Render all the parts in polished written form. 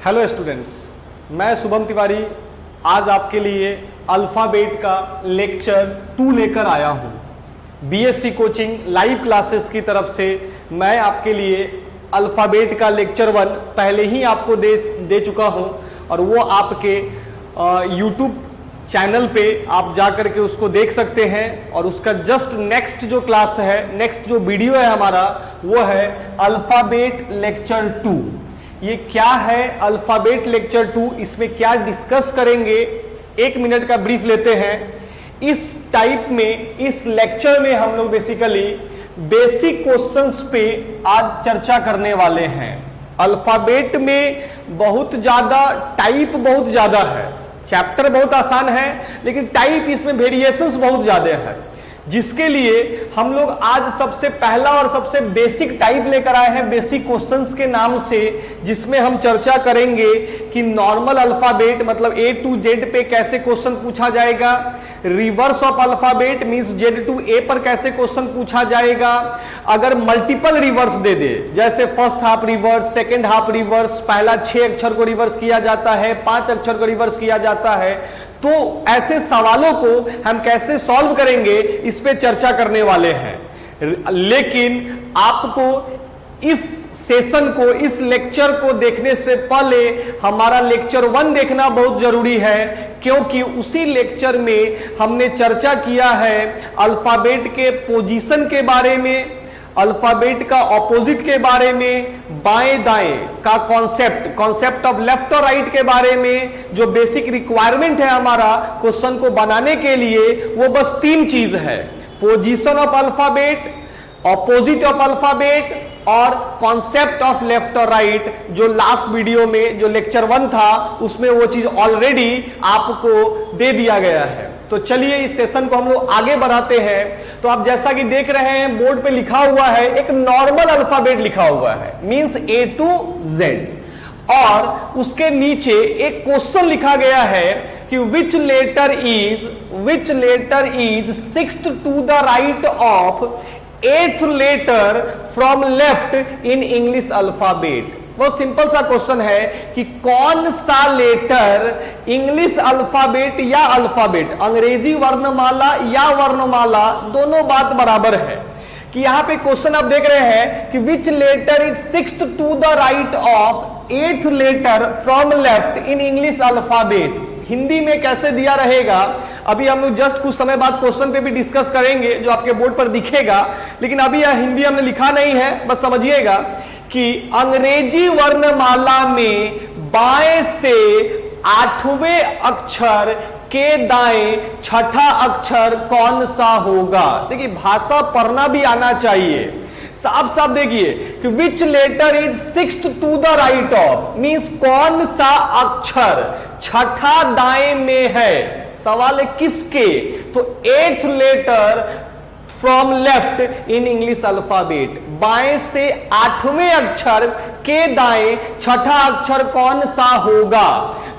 Hello students, मैं शुभम तिवारी आज आपके लिए अल्फ़ाबेट का लेक्चर 2 लेकर आया हूँ। बीएससी कोचिंग लाइव क्लासेस की तरफ से मैं आपके लिए अल्फ़ाबेट का लेक्चर 1 पहले ही आपको दे चुका हूँ और वो आपके यूट्यूब चैनल पे आप जा कर के उसको देख सकते हैं। और उसका जस्ट नेक्स्ट जो क्लास है, नेक्स्ट जो वीडियो है हमारा, वो है अल्फ़ाबेट लेक्चर 2। ये क्या है अल्फ़ाबेट लेक्चर 2, इसमें क्या डिस्कस करेंगे, 1 मिनट का ब्रीफ लेते हैं। इस टाइप में, इस लेक्चर में हम लोग बेसिकली बेसिक क्वेश्चंस पे आज चर्चा करने वाले हैं। अल्फ़ाबेट में बहुत ज्यादा टाइप बहुत ज्यादा है, चैप्टर बहुत आसान है लेकिन टाइप इसमें वेरिएशंस बहुत ज्यादा है, जिसके लिए हम लोग आज सबसे पहला और सबसे बेसिक टाइप लेकर आए हैं बेसिक क्वेश्चंस के नाम से, जिसमें हम चर्चा करेंगे कि नॉर्मल अल्फाबेट मतलब A to Z पे कैसे क्वेश्चन पूछा जाएगा, reverse of alphabet means Z to A पर कैसे क्वेश्चन पूछा जाएगा। अगर मल्टीपल रिवर्स दे दे, जैसे first half reverse, second half reverse, पहला 6 अक्षर को रिवर्स किया जाता है, 5 अक्षर को रिवर्स किया जाता है, तो ऐसे सवालों को हम कैसे सॉल्व करेंगे इस पे चर्चा करने वाले हैं। लेकिन आपको इस सेशन को, इस लेक्चर को देखने से पहले हमारा लेक्चर 1 देखना बहुत जरूरी है, क्योंकि उसी लेक्चर में हमने चर्चा किया है अल्फाबेट के पोजीशन के बारे में, अल्फाबेट का ऑपोजिट के बारे में, बाएं दाएं का कॉन्सेप्ट ऑफ लेफ्ट और राइट के बारे में। जो बेसिक रिक्वायरमेंट है हमारा क्वेश्चन को बनाने के लिए, वो बस 3 चीज है: position of alphabet, opposite of alphabet और कॉन्सेप्ट ऑफ लेफ्ट और राइट। जो लास्ट वीडियो में जो लेक्चर 1 था उसमें वो चीज ऑलरेडी आपको दे दिया गया है। तो चलिए इस सेशन को हम लोग आगे बढ़ाते हैं। तो आप जैसा कि देख रहे हैं बोर्ड पे लिखा हुआ है, एक नॉर्मल अल्फाबेट लिखा हुआ है, मींस A to Z, और उसके नीचे एक क्वेश्चन लिखा गया है कि which letter is 6th to the right of 8th letter from left in English alphabet. बहुत सिंपल सा क्वेश्चन है कि कौन सा लेटर इंग्लिश अल्फाबेट या अल्फाबेट, अंग्रेजी वर्णमाला या वर्णमाला, दोनों बात बराबर है। कि यहां पे क्वेश्चन आप देख रहे हैं कि which letter is 6th to the right of 8th letter from left in English alphabet. Hindi में कैसे दिया रहेगा अभी हम लोग जस्ट कुछ समय बाद क्वेश्चन पे भी डिस्कस करेंगे, जो आपके बोर्ड पर दिखेगा, लेकिन अभी यह हिंदी हमने लिखा नहीं है, बस समझिएगा कि अंग्रेजी वर्णमाला में बाएं से 8वें अक्षर के दाएं छठा अक्षर कौन सा होगा। देखिए भाषा पढ़ना भी आना चाहिए। साफ साफ देखिए कि which letter is 6th to the right of means कौन सा अक्षर छठा दाएं में है। सवाल है किसके, तो 8th letter from left in English alphabet, बाएं से 8वें अक्षर के दाएं छठा अक्षर कौन सा होगा।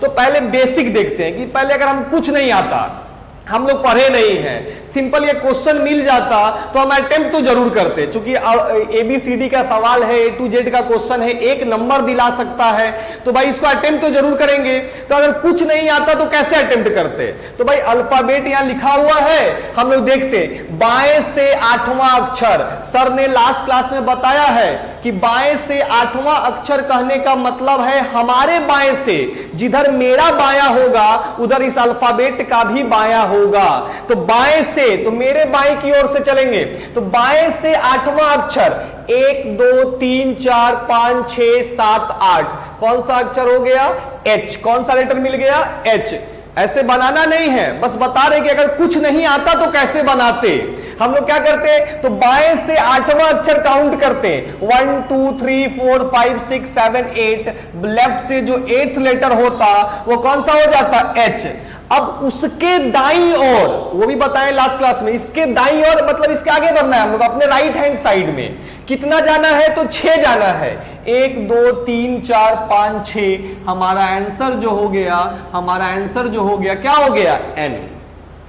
तो पहले बेसिक देखते हैं कि पहले अगर हम कुछ नहीं आता, हम लोग पढ़े नहीं हैं, सिंपल ये क्वेश्चन मिल जाता तो हम अटेम्प्ट तो जरूर करते, क्योंकि ABCD का सवाल है, A to Z का क्वेश्चन है, 1 नंबर दिला सकता है, तो भाई इसको अटेम्प्ट तो जरूर करेंगे। तो अगर कुछ नहीं आता तो कैसे अटेम्प्ट करते, तो भाई अल्फाबेट यहां लिखा हुआ है, हम लोग देखते बाएं से 8वां अक्षर। सर ने लास्ट क्लास में बताया है कि बाएं से 8वां अक्षर कहने का मतलब है हमारे बाएं से, जिधर मेरा बायां होगा उधर इस अल्फाबेट का भी बायां होगा। तो बाएं से, तो मेरे बाएं की ओर से चलेंगे, तो बाएं से 8वां अक्षर 1 2 3 4 5 6 7 8 कौन सा अक्षर हो गया, H। कौन सा लेटर मिल गया, H। ऐसे बनाना नहीं है, बस बता रहे कि अगर कुछ नहीं आता तो कैसे बनाते। हम लोग क्या करते, तो बाएं से 8वां अक्षर काउंट करते, 1 2 3 4 5 6 7 8, लेफ्ट से जो 8th लेटर होता वो कौन सा हो जाता, H। अब उसके दाईं ओर, वो भी बताएं लास्ट क्लास में, इसके दाईं ओर मतलब इसके आगे बढ़ना है हम लोग अपने राइट हैंड साइड में। कितना जाना है, तो 6 जाना है, 1 2 3 4 5 6। हमारा आंसर जो हो गया, क्या हो गया, N।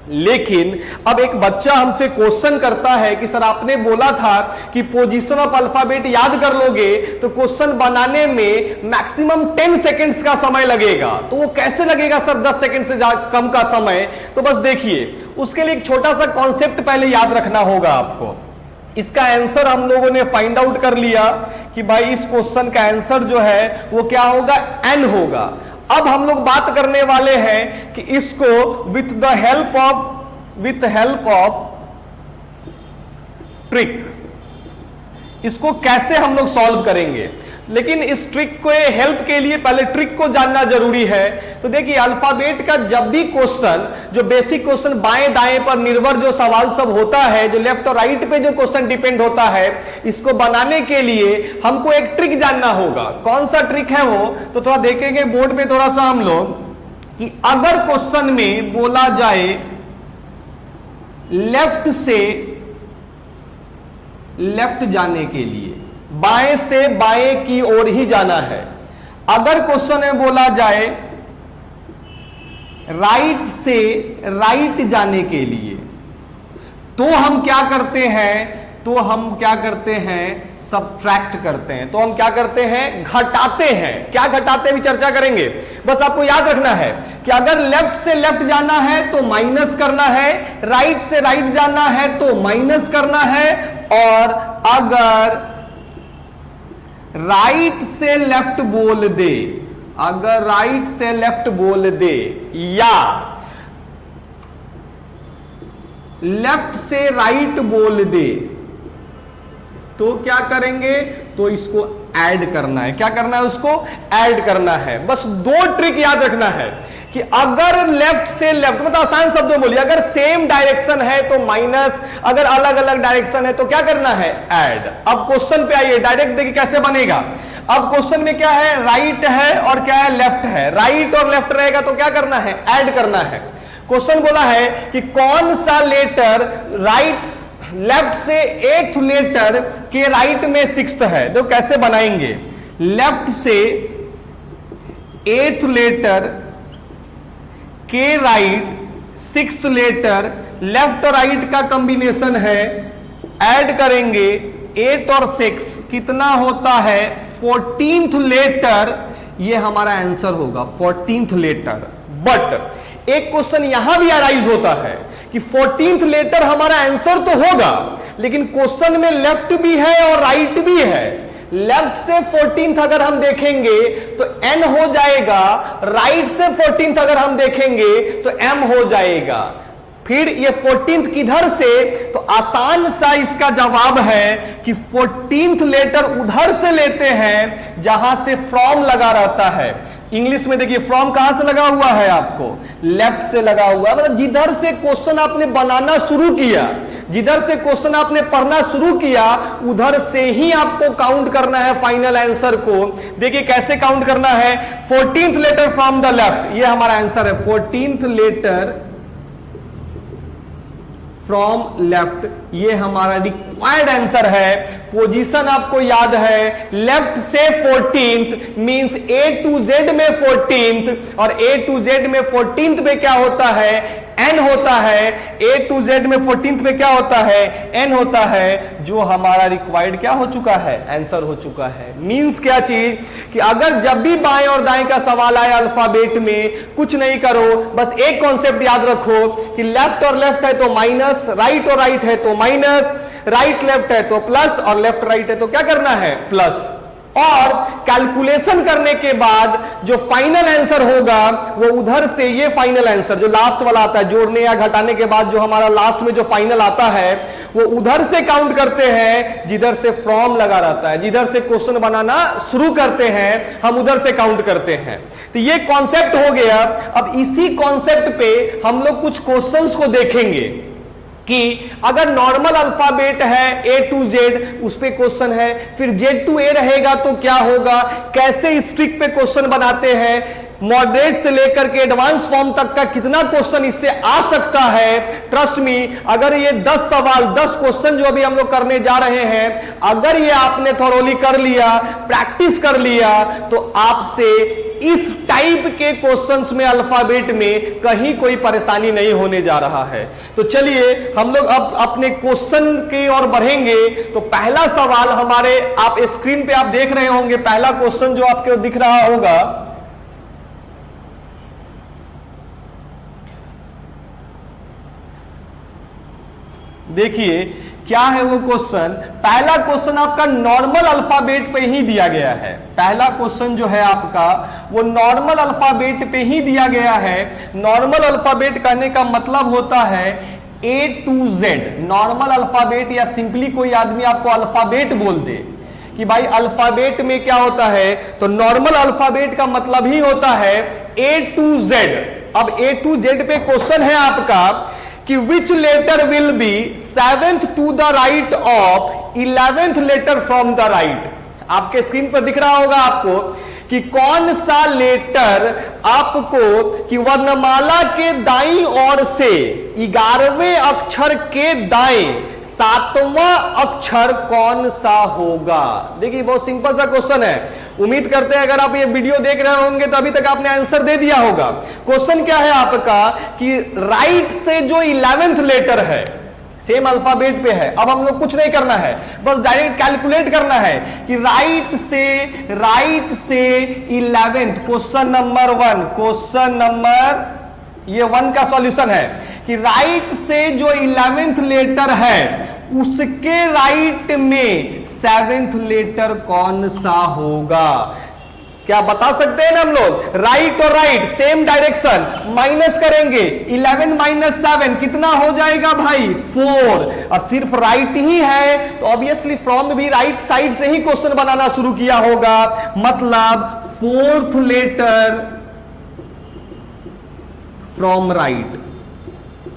लेकिन अब एक बच्चा हमसे क्वेश्चन करता है कि सर आपने बोला था कि पोजीशन ऑफ अल्फाबेट याद कर लोगे तो क्वेश्चन बनाने में मैक्सिमम 10 सेकंड्स का समय लगेगा। तो वो कैसे लगेगा सर 10 सेकंड से कम का समय? तो बस देखिए, उसके लिए एक छोटा सा कॉन्सेप्ट पहले याद रखना होगा आपको। इसका आंसर हम लोगों ने फाइंड आउट कर लिया कि भाई इस क्वेश्चन का आंसर जो है वो क्या होगा, n होगा। अब हम लोग बात करने वाले हैं कि इसको विथ हेल्प ऑफ ट्रिक इसको कैसे हम लोग सॉल्व करेंगे। लेकिन इस ट्रिक को हेल्प के लिए पहले ट्रिक को जानना जरूरी है। तो देखिए, अल्फाबेट का जब भी क्वेश्चन, जो बेसिक क्वेश्चन बाएं दाएं पर निर्भर जो सवाल सब होता है, जो लेफ्ट और राइट पे जो क्वेश्चन डिपेंड होता है, इसको बनाने के लिए हमको एक ट्रिक जानना होगा। कौन सा ट्रिक है वो, तो थोड़ा देखेंगे बोर्ड पे थोड़ा सा हम लोग कि अगर क्वेश्चन में बोला जाए लेफ्ट से लेफ्ट जाने के लिए, बाएं से बाएं की ओर ही जाना है। अगर क्वेश्चन में बोला जाए राइट से राइट जाने के लिए, तो हम क्या करते हैं, सबट्रैक्ट करते हैं। तो हम क्या करते हैं, घटाते हैं। क्या घटाते हैं भी चर्चा करेंगे। बस आपको याद रखना है कि अगर लेफ्ट से लेफ्ट जाना है तो माइनस करना है, राइट से राइट जाना है तो माइनस करना है, और अगर राइट से लेफ्ट बोल दे, अगर राइट से लेफ्ट बोल दे या लेफ्ट से राइट बोल दे, तो क्या करेंगे, तो इसको ऐड करना है। क्या करना है, उसको ऐड करना है। बस दो ट्रिक याद रखना है कि अगर लेफ्ट से लेफ्ट, मतलब आसान शब्दों बोलिए, अगर सेम डायरेक्शन है तो माइनस, अगर अलग अलग डायरेक्शन है तो क्या करना है, ऐड। अब क्वेश्चन पे आइए, डायरेक्ट देखिए कैसे बनेगा। अब क्वेश्चन में क्या है, राइट है और क्या है, लेफ्ट है। राइट और लेफ्ट रहेगा तो क्या करना है, ऐड करना है। क्वेश्चन बोला है कि कौन सा लेटर लेफ्ट से 8th लेटर के राइट में 6th है। तो कैसे बनाएंगे, लेफ्ट से 8th लेटर के राइट 6th लेटर, लेफ्ट और राइट का कॉम्बिनेशन है, ऐड करेंगे 8 और 6 कितना होता है, 14th लेटर। ये हमारा आंसर होगा 14th लेटर। बट एक क्वेश्चन यहां भी अराइज होता है कि 14th लेटर हमारा आंसर तो होगा, लेकिन क्वेश्चन में लेफ्ट भी है और राइट भी है। लेफ्ट से 14th अगर हम देखेंगे तो n हो जाएगा, राइट से 14th अगर हम देखेंगे तो m हो जाएगा। फिर ये 14th किधर से, तो आसान सा इसका जवाब है कि 14th लेटर उधर से लेते हैं जहां से फ्रॉम लगा रहता है। इंग्लिश में देखिए फ्रॉम कहां से लगा हुआ है, आपको लेफ्ट से लगा हुआ है। मतलब जिधर से क्वेश्चन आपने बनाना शुरू किया, जिधर से क्वेश्चन आपने पढ़ना शुरू किया, उधर से ही आपको काउंट करना है फाइनल आंसर को। देखिए कैसे काउंट करना है, 14th letter from the left, ये हमारा आंसर है। 14th लेटर फ्रॉम लेफ्ट, ये हमारा रिक्वायर्ड आंसर है। पोजीशन आपको याद है, लेफ्ट से 14th means A to Z में 14th, और A to Z में 14th पे क्या होता है, n होता है। A to Z में 14th पे क्या होता है, n होता है, जो हमारा रिक्वायर्ड क्या हो चुका है, आंसर हो चुका है। मींस क्या चीज, कि अगर जब भी बाएं और दाएं का सवाल आए अल्फाबेट में, कुछ नहीं करो, बस एक कॉन्सेप्ट याद रखो कि लेफ्ट और लेफ्ट है तो माइनस, राइट और राइट है तो माइनस, राइट लेफ्ट है तो प्लस, और लेफ्ट राइट है तो क्या करना है, प्लस। और कैलकुलेशन करने के बाद जो फाइनल आंसर होगा वो उधर से, ये फाइनल आंसर जो लास्ट वाला आता है, जोड़ने या घटाने के बाद जो हमारा लास्ट में जो फाइनल आता है, वो उधर से काउंट करते हैं जिधर से फ्रॉम लगा रहता है। जिधर से क्वेश्चन बनाना शुरू करते हैं हम उधर से काउंट करते हैं। तो ये कॉन्सेप्ट हो गया। अब इसी कॉन्सेप्ट पे हम लोग कुछ क्वेश्चंस को देखेंगे कि अगर नॉर्मल अल्फाबेट है A to Z, उस पे क्वेश्चन है, फिर Z to A रहेगा तो क्या होगा, कैसे इस ट्रिक पे क्वेश्चन बनाते हैं, मॉडरेट से लेकर के एडवांस फॉर्म तक का कितना क्वेश्चन इससे आ सकता है। ट्रस्ट मी, अगर ये 10 सवाल 10 क्वेश्चन जो अभी हम लोग करने जा रहे हैं, अगर ये आपने थोरोली कर लिया, प्रैक्टिस कर लिया, तो आपसे इस टाइप के क्वेश्चंस में अल्फाबेट में कहीं कोई परेशानी नहीं होने जा रहा है। तो चलिए हम लोग अब अपने क्वेश्चन की ओर बढ़ेंगे। तो पहला सवाल हमारे, आप स्क्रीन पे आप देख रहे होंगे, पहला क्वेश्चन जो आपको दिख रहा होगा, देखिए क्या है वो क्वेश्चन। पहला क्वेश्चन आपका नॉर्मल अल्फाबेट पे ही दिया गया है। पहला क्वेश्चन जो है आपका वो नॉर्मल अल्फाबेट पे ही दिया गया है। नॉर्मल अल्फाबेट कहने का मतलब होता है A to Z। Normal alphabet, या सिंपली कोई आदमी आपको अल्फाबेट बोल दे कि भाई अल्फाबेट में क्या होता है, तो नॉर्मल अल्फाबेट का मतलब ही होता है A to Z। अब A to Z पे क्वेश्चन है आपका कि which letter will be 7th to the right of 11th letter from the right। आपके स्क्रीन पर दिख रहा होगा आपको कि कौन सा लेटर आपको कि वर्णमाला के दाईं ओर से 11वें अक्षर के दाएं 7वां अक्षर कौन सा होगा। देखिए बहुत सिंपल सा क्वेश्चन है। उम्मीद करते हैं अगर आप ये वीडियो देख रहे होंगे तो अभी तक आपने आंसर दे दिया होगा। क्वेश्चन क्या है आपका कि राइट से जो 11th लेटर है, सेम अल्फाबेट पे है। अब हम लोग कुछ नहीं करना है, बस डायरेक्ट कैलकुलेट करना है कि राइट से 11th, question number 1, question number ये 1 का सॉल्यूशन है कि राइट से जो 11th लेटर है उसके राइट में 7th लेटर कौन सा होगा। क्या बता सकते हैं ना हम लोग। राइट और राइट सेम डायरेक्शन, माइनस करेंगे 11 माइनस 7 कितना हो जाएगा भाई 4। और सिर्फ राइट ही है तो ऑब्वियसली फ्रॉम भी राइट साइड से ही क्वेश्चन बनाना शुरू किया होगा। मतलब 4th letter from right,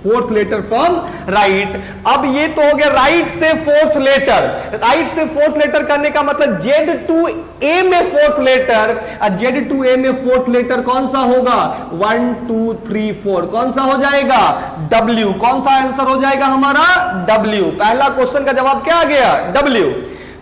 4th letter from right. अब ये तो हो गया राइट से 4th लेटर। राइट से 4th लेटर करने का मतलब Z to A में 4th लेटर, और Z to A में 4th लेटर कौन सा होगा 1 2 3 4 कौन सा हो जाएगा W। कौन सा आंसर हो जाएगा हमारा W। पहला क्वेश्चन का जवाब क्या आ गया W।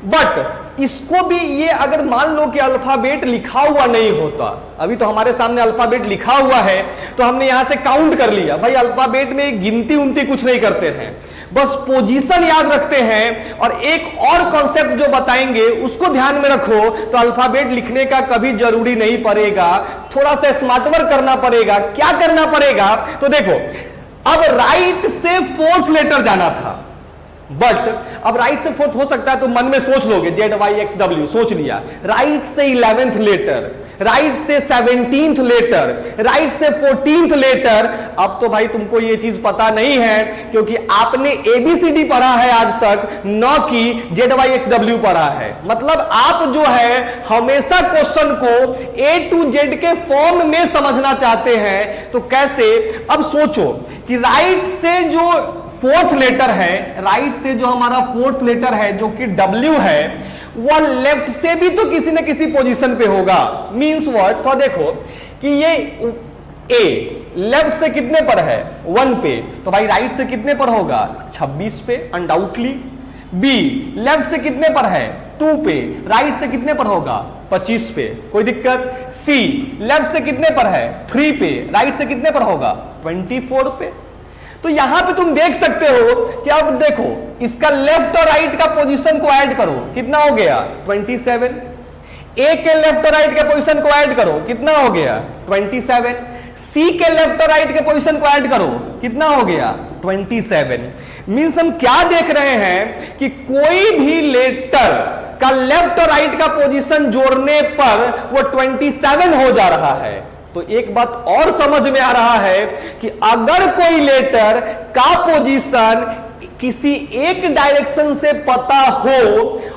बट इसको भी, ये अगर मान लो कि अल्फाबेट लिखा हुआ नहीं होता, अभी तो हमारे सामने अल्फाबेट लिखा हुआ है तो हमने यहां से काउंट कर लिया। भाई अल्फाबेट में गिनती उनती कुछ नहीं करते हैं, बस पोजीशन याद रखते हैं। और एक और कॉन्सेप्ट जो बताएंगे उसको ध्यान में रखो, तो अल्फाबेट लिखने का कभी जरूरी नहीं पड़ेगा, थोड़ा सा स्मार्ट वर्क करना पड़ेगा। क्या करना पड़ेगा, तो देखो अब राइट से 4th लेटर जाना था, बट अब राइट से 4th हो सकता है तो मन में सोच लोगे ZYXW, सोच लिया। राइट से 11th लेटर, राइट से 17th लेटर, राइट से 14th लेटर। अब तो भाई तुमको ये चीज पता नहीं है क्योंकि आपने ABCD पढ़ा है आज तक, न कि ZYXW पढ़ा है। मतलब आप जो है हमेशा क्वेश्चन को A to Z के फॉर्म में समझना चाहते हैं। तो कैसे, अब सोचो कि राइट से जो 4th लेटर है, राइट से जो हमारा 4th लेटर है जो कि W है, वह लेफ्ट से भी तो किसी न किसी पोजीशन पे होगा। मींस व्हाट, तो देखो कि ये A लेफ्ट से कितने पर है 1 पे, तो भाई राइट से कितने पर होगा 26 पे अनडाउटली। B लेफ्ट से कितने पर है 2 पे, राइट से कितने पर होगा 25 पे, कोई दिक्कत। C लेफ्ट से कितने पर है 3 पे, राइट से कितने पर होगा 24 पे। तो यहां पे तुम देख सकते हो कि अब देखो इसका लेफ्ट और राइट का पोजीशन को ऐड करो, कितना हो गया 27। ए के लेफ्ट और राइट के पोजीशन को ऐड करो, कितना हो गया 27। सी के लेफ्ट और राइट के पोजीशन को ऐड करो, कितना हो गया 27। मींस हम क्या देख रहे हैं कि कोई भी लेटर का लेफ्ट और राइट का पोजीशन जोड़ने पर वो 27 हो जा रहा है। तो एक बात और समझ में आ रहा है कि अगर कोई लेटर का पोजीशन किसी एक डायरेक्शन से पता हो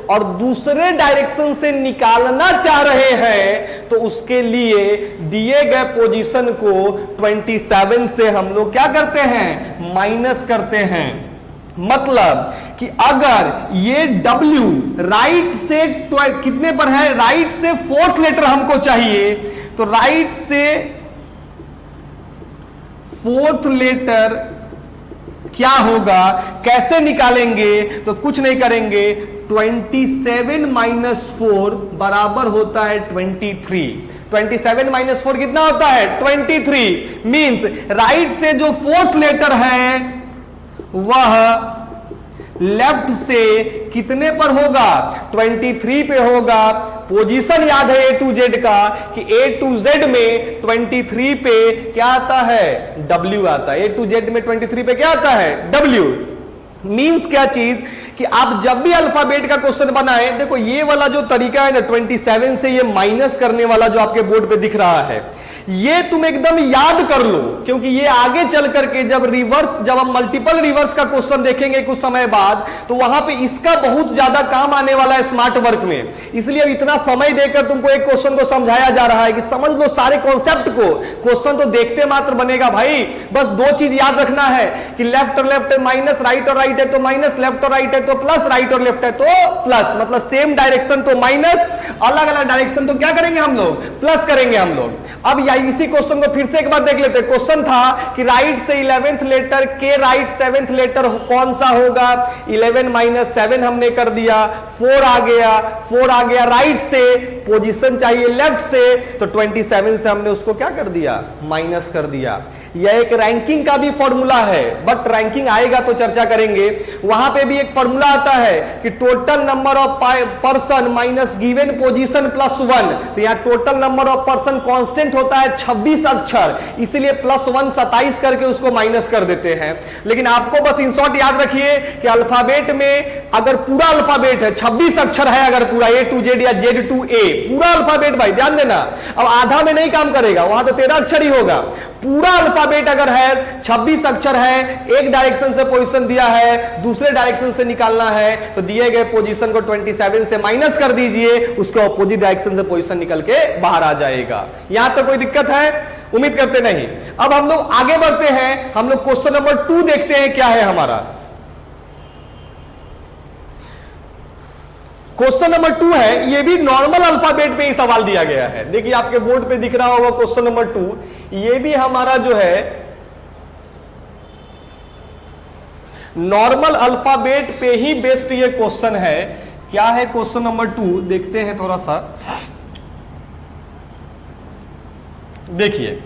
और दूसरे डायरेक्शन से निकालना चाह रहे हैं तो उसके लिए दिए गए पोजीशन को 27 से हम लोग क्या करते हैं माइनस करते हैं। मतलब कि अगर ये W राइट से कितने पर है, राइट से 4th लेटर हमको चाहिए, तो राइट से फोर्थ लेटर क्या होगा, कैसे निकालेंगे, तो कुछ नहीं करेंगे, 27 माइनस 4 बराबर होता है 23। 27 माइनस 4 कितना होता है 23। मींस राइट से जो फोर्थ लेटर है वह लेफ्ट से कितने पर होगा, 23 पे होगा। पोजीशन याद है A to Z का कि A to Z में 23 पे क्या आता है, W आता है। A to Z में 23 पे क्या आता है, W। मींस क्या चीज कि आप जब भी अल्फाबेट का क्वेश्चन बनाए, देखो ये वाला जो तरीका है ना 27 से ये माइनस करने वाला जो आपके बोर्ड पे दिख रहा है, ये तुम एकदम याद कर लो, क्योंकि ये आगे चल करके जब हम मल्टीपल रिवर्स का क्वेश्चन देखेंगे कुछ समय बाद, तो वहां पे इसका बहुत ज्यादा काम आने वाला है स्मार्ट वर्क में। इसलिए इतना समय देकर तुमको एक क्वेश्चन को समझाया जा रहा है कि समझ लो सारे कॉन्सेप्ट को। क्वेश्चन तो देखते मात्र बनेगा भाई, बस दो चीज याद रखना है कि लेफ्ट और लेफ्ट है माइनस, राइट और राइट है तो माइनस, लेफ्ट और राइट है तो प्लस, राइट और लेफ्ट है तो प्लस। मतलब सेम डायरेक्शन तो माइनस, अलग अलग डायरेक्शन तो क्या करेंगे हम लोग, प्लस करेंगे हम लोग। अब इसी क्वेश्चन को फिर से एक बार देख लेते हैं। क्वेश्चन था कि राइट से 11th लेटर के राइट 7th लेटर कौन सा होगा। 11 माइनस 7 हमने कर दिया, 4 आ गया राइट से, पोजीशन चाहिए लेफ्ट से, तो 27 से हमने उसको क्या कर दिया, माइनस कर दिया। यह एक रैंकिंग का भी फॉर्मूला है, बट रैंकिंग आएगा तो चर्चा करेंगे। वहां पे भी एक फॉर्मूला आता है कि total number of person minus given position plus 1। तो यहां total number of person constant होता है 26 अक्षर, इसीलिए प्लस 1 27 करके उसको माइनस कर देते हैं। लेकिन आपको बस इन शॉर्ट याद रखिए कि अल्फाबेट में अगर पूरा अल्फाबेट है 26 अक्षर है, अगर पूरा A to Z या Z to A पूरा अल्फाबेट, भाई ध्यान देना, अब आधा में नहीं काम करेगा, वहां तो 13 अक्षर ही होगा। पूरा अल्फाबेट अगर है 26 अक्षर है, एक डायरेक्शन से पोजीशन दिया है, दूसरे डायरेक्शन से निकालना है, तो दिए गए पोजीशन को 27 से माइनस कर दीजिए, उसके ऑपोजिट डायरेक्शन से पोजीशन निकल के बाहर आ जाएगा। यहां तो कोई दिक्कत है, उम्मीद करते नहीं। अब हम लोग आगे बढ़ते हैं, हम लोग क्वेश्चन नंबर 2 देखते हैं क्या है हमारा। क्वेश्चन नंबर 2 है, ये भी नॉर्मल अल्फाबेट पे ही सवाल दिया गया है। देखिए आपके बोर्ड पे दिख रहा होगा क्वेश्चन नंबर 2, ये भी हमारा जो है नॉर्मल अल्फाबेट पे ही बेस्ड ये क्वेश्चन है। क्या है क्वेश्चन नंबर 2, देखते हैं थोड़ा सा। देखिए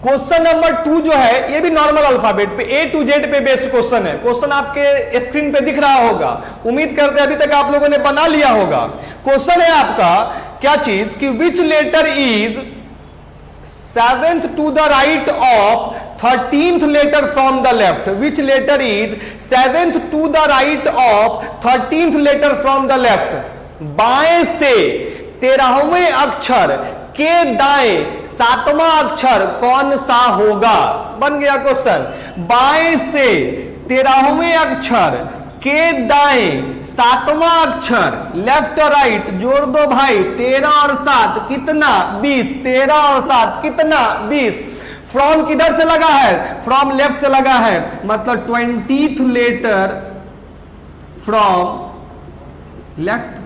क्वेश्चन नंबर 2 जो है, ये भी नॉर्मल अल्फाबेट पे A to Z पे बेस्ड क्वेश्चन है। क्वेश्चन आपके स्क्रीन पे दिख रहा होगा, उम्मीद करते हैं अभी तक आप लोगों ने बना लिया होगा। क्वेश्चन है आपका क्या चीज कि which letter is 7th to the right of 13th letter from the left. Which letter is 7th to the right of 13th letter from the left. बाएं से 13वें अक्षर के दाएं 7वां अक्षर कौन सा होगा। बन गया क्वेश्चन। बाएं से 13वें अक्षर के दाएं 7वां अक्षर, लेफ्ट और राइट जोड़ दो भाई, 13 और 7 कितना 20, 13 और 7 कितना 20। फ्रॉम किधर से लगा है, फ्रॉम लेफ्ट से लगा है, मतलब 20th लेटर फ्रॉम लेफ्ट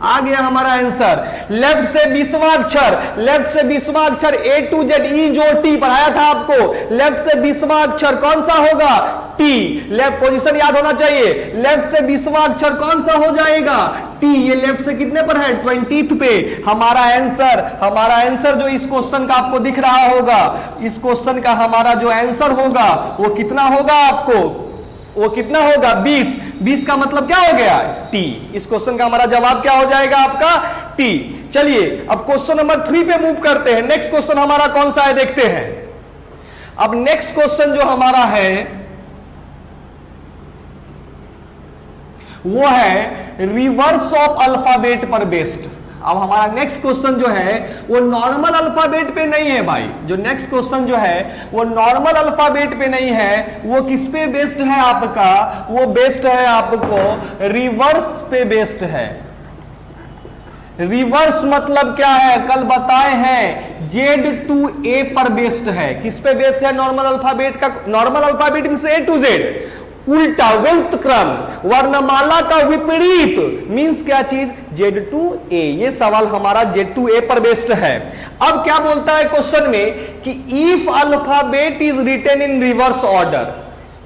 आ गया हमारा आंसर। लेफ्ट से 20वां अक्षर, लेफ्ट से 20वां अक्षर A to Z E जो T पढ़ाया था आपको, लेफ्ट से 20वां अक्षर कौन सा होगा, T। लेफ्ट पोजीशन याद होना चाहिए, लेफ्ट से 20वां अक्षर कौन सा हो जाएगा, T। ये लेफ्ट से कितने पर है, 20th पे। हमारा आंसर जो इस क्वेश्चन का आपको दिख रहा होगा, इस क्वेश्चन का हमारा जो आंसर होगा वो कितना होगा, आपको वो कितना होगा 20। 20 का मतलब क्या हो गया, T। इस क्वेश्चन का हमारा जवाब क्या हो जाएगा आपका, T। चलिए अब क्वेश्चन नंबर 3 पे मूव करते हैं। नेक्स्ट क्वेश्चन हमारा कौन सा है देखते हैं। अब नेक्स्ट क्वेश्चन जो हमारा है वो है रिवर्स ऑफ अल्फाबेट पर बेस्ड। अब हमारा नेक्स्ट क्वेश्चन जो है वो नॉर्मल अल्फाबेट पे नहीं है भाई। जो नेक्स्ट क्वेश्चन जो है वो नॉर्मल अल्फाबेट पे नहीं है, वो किस पे बेस्ड है आपका, वो बेस्ड है आपको रिवर्स पे बेस्ड है। रिवर्स मतलब क्या है, कल बताए हैं Z to A पर बेस्ड है। किस पे बेस्ड है, नॉर्मल अल्फाबेट का। Normal alphabet means A to Z, उल्टा व्युत्क्रम क्रम, वर्णमाला का विपरीत मींस क्या चीज, Z2A। ये सवाल हमारा Z2A पर बेस्ड है। अब क्या बोलता है क्वेश्चन में कि if alphabet is written in reverse order.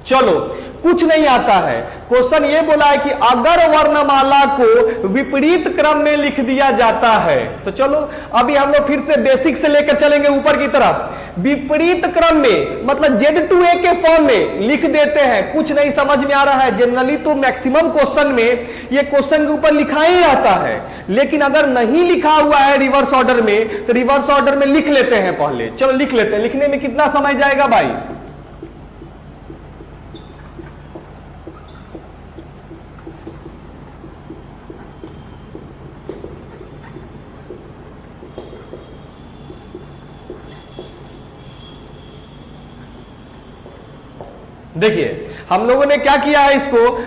चलो कुछ नहीं आता है, क्वेश्चन ये बोला है कि अगर वर्णमाला को विपरीत क्रम में लिख दिया जाता है, तो चलो अभी हम लोग फिर से बेसिक से लेकर चलेंगे ऊपर की तरफ। विपरीत क्रम में मतलब Z2A के फॉर्म में लिख देते हैं, कुछ नहीं समझ में आ रहा है। जनरली तो मैक्सिमम क्वेश्चन में ये क्वेश्चन के ऊपर लिखा ही रहता है, लेकिन अगर नहीं लिखा हुआ है रिवर्स ऑर्डर में तो रिवर्स ऑर्डर में लिख लेते हैं पहले। चलो लिख लेते हैं, लिखने में कितना समय जाएगा भाई, देखिए हम लोगों ने क्या किया है,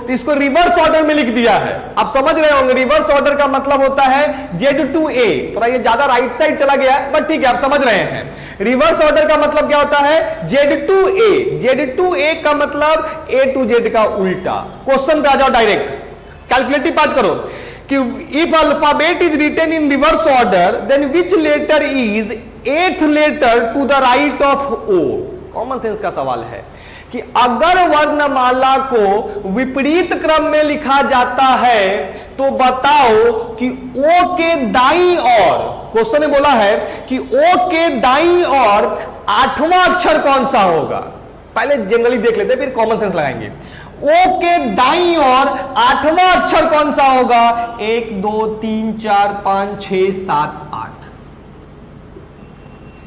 इसको रिवर्स ऑर्डर में लिख दिया है। आप समझ रहे होंगे रिवर्स ऑर्डर का मतलब होता है Z2A। थोड़ा ये ज्यादा राइट साइड चला गया है बट ठीक है, आप समझ रहे हैं। रिवर्स ऑर्डर का मतलब क्या होता है, Z2A। Z2A का मतलब A to Z का उल्टा। क्वेश्चन पे आ जाओ डायरेक्ट, कैलकुलेटिव पार्ट करो कि if alphabet is written in reverse order then which letter is 8th letter to the right of O। Common sense का सवाल है कि अगर वर्णमाला को विपरीत क्रम में लिखा जाता है तो बताओ कि O के दाईं ओर, क्वेश्चन ने बोला है कि O के दाईं ओर 8वां अक्षर कौन सा होगा। पहले जनरली देख लेते हैं फिर कॉमन सेंस लगाएंगे। O के दाईं ओर 8वां अक्षर कौन सा होगा, 1 2 3 4 5 6 7 8।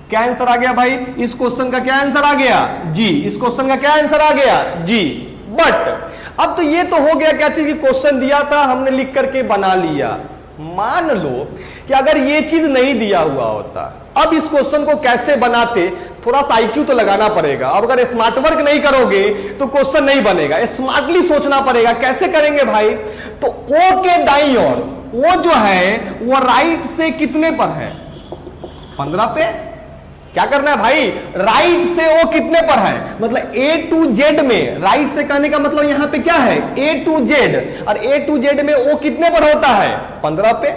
क्या आंसर आ गया भाई, इस क्वेश्चन का क्या आंसर आ गया जी, इस क्वेश्चन का क्या आंसर आ गया जी। बट अब तो ये तो हो गया क्या चीज, क्वेश्चन दिया था हमने लिख करके बना लिया। मान लो कि अगर ये चीज नहीं दिया हुआ होता, अब इस क्वेश्चन को कैसे बनाते, थोड़ा सा IQ तो लगाना पड़ेगा। अब अगर स्मार्ट वर्क नहीं करोगे तो क्वेश्चन नहीं बनेगा, स्मार्टली सोचना पड़ेगा। कैसे करेंगे भाई, तो O के दाईं ओर, O जो है वो राइट से कितने पर है, 15 पे। क्या करना है भाई, राइट से O कितने पर है, मतलब A to Z में, राइट से कहने का मतलब यहां पे क्या है A to Z, और A to Z में O कितने पर होता है, 15 पे।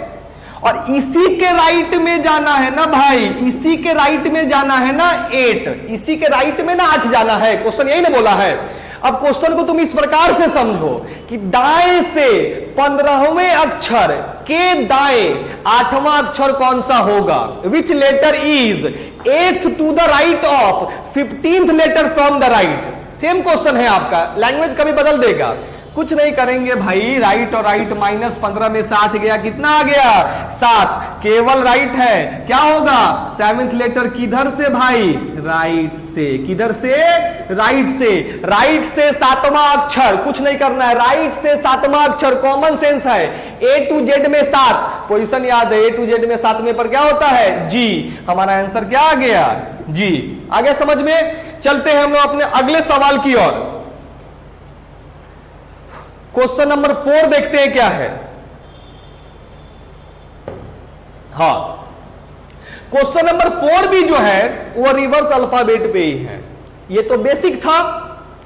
और इसी के राइट में जाना है ना भाई, इसी के राइट में जाना है ना 8, इसी के राइट में ना 8 जाना है। क्वेश्चन यही ना बोला है। अब क्वेश्चन को तुम इस प्रकार से समझो कि दाएं से 15वें अक्षर के दाएं 8वां अक्षर कौन सा होगा, which letter is 8th to the right of 15th letter from the right. Same question है आपका, लैंग्वेज कभी बदल देगा। कुछ नहीं करेंगे भाई, राइट और राइट -15 में 7 गया, कितना आ गया 7, केवल राइट है। क्या होगा, 7th लेटर किधर से भाई, राइट से। किधर से, राइट से। राइट से 7वां अक्षर, कुछ नहीं करना है, राइट से 7वां अक्षर, कॉमन सेंस है। A to Z में 7, पोजीशन याद है, A to Z में 7वें पर क्या होता है जी। हमारा आंसर क्या आ गया जी। आगे समझ में। चलते हैं हम लोग अपने अगले सवाल की ओर। क्वेश्चन नंबर 4 देखते हैं क्या है। हाँ, क्वेश्चन नंबर 4 भी जो है वो रिवर्स अल्फाबेट पे ही है। ये तो बेसिक था।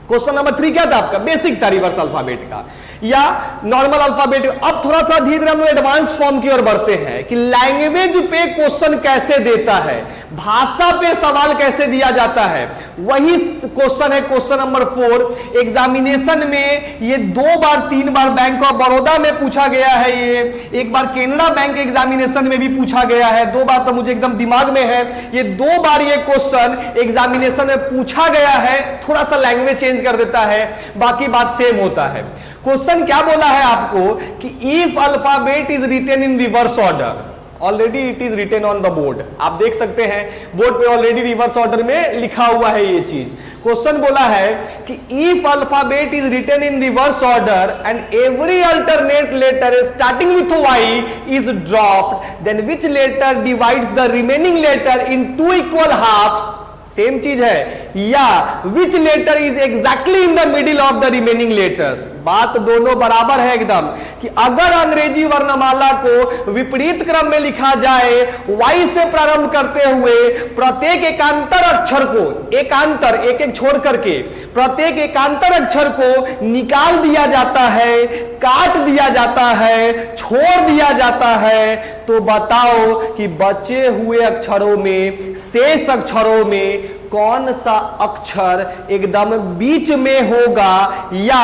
क्वेश्चन नंबर 3 क्या था आपका, बेसिक था रिवर्स अल्फाबेट का या नॉर्मल अल्फाबेट। अब थोड़ा सा धीरे धीरे हम लोग एडवांस फॉर्म की ओर बढ़ते हैं कि लैंग्वेज पे क्वेश्चन कैसे देता है, भाषा पे सवाल कैसे दिया जाता है। वही क्वेश्चन है क्वेश्चन नंबर 4। एग्जामिनेशन में ये 2 बार 3 बार बैंक ऑफ बड़ौदा में पूछा गया है, ये एक बार केनरा बैंक एग्जामिनेशन में भी पूछा गया है, 2 बार तो मुझे एकदम दिमाग में है। ये 2 बार ये क्वेश्चन एग्जामिनेशन में पूछा गया है, थोड़ा सा लैंग्वेज चेंज कर देता है, बाकी बात सेम होता है। क्वेश्चन क्या बोला है आपको कि if alphabet is written in reverse order, already it is written on the board, आप देख सकते हैं बोर्ड पे ऑलरेडी रिवर्स ऑर्डर में लिखा हुआ है ये चीज। क्वेश्चन बोला है कि if alphabet is written in reverse order and every alternate letter starting with Y is dropped, then which letter divides the remaining letter in 2 equal halves. Same चीज है, या which letter is exactly in the middle of the remaining letters. बात दोनों बराबर है एकदम, कि अगर अंग्रेजी वर्णमाला को विपरीत क्रम में लिखा जाए, वाई से प्रारंभ करते हुए प्रत्येक एकांतर अक्षर को, एकांतर एक एक छोड़ करके प्रत्येक एकांतर अक्षर को निकाल दिया जाता है, काट दिया जाता है, छोड़ दिया जाता है, तो बताओ कि बचे हुए अक्षरों में, शेष अक्षरों में कौन सा अक्षर एकदम बीच में होगा, या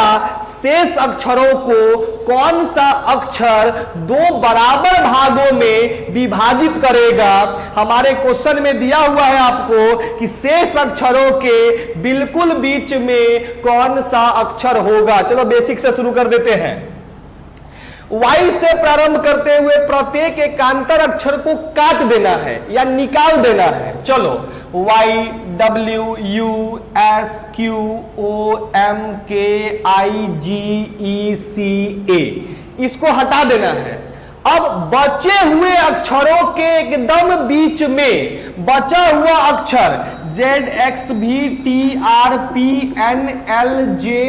शेष अक्षरों को कौन सा अक्षर दो बराबर भागों में विभाजित करेगा। हमारे क्वेश्चन में दिया हुआ है आपको कि शेष अक्षरों के बिल्कुल बीच में कौन सा अक्षर होगा। चलो बेसिक से शुरू कर देते हैं। वाई से प्रारंभ करते हुए प्रत्येक एकांतर अक्षर को काट देना है या निकाल देना है। चलो Y, W, U, S, Q, O, M, K, I, जी, ई, सी, ए, इसको हटा देना है। अब बचे हुए अक्षरों के एकदम बीच में बचा हुआ अक्षर Z, X, V, T, R, P, N, L, J,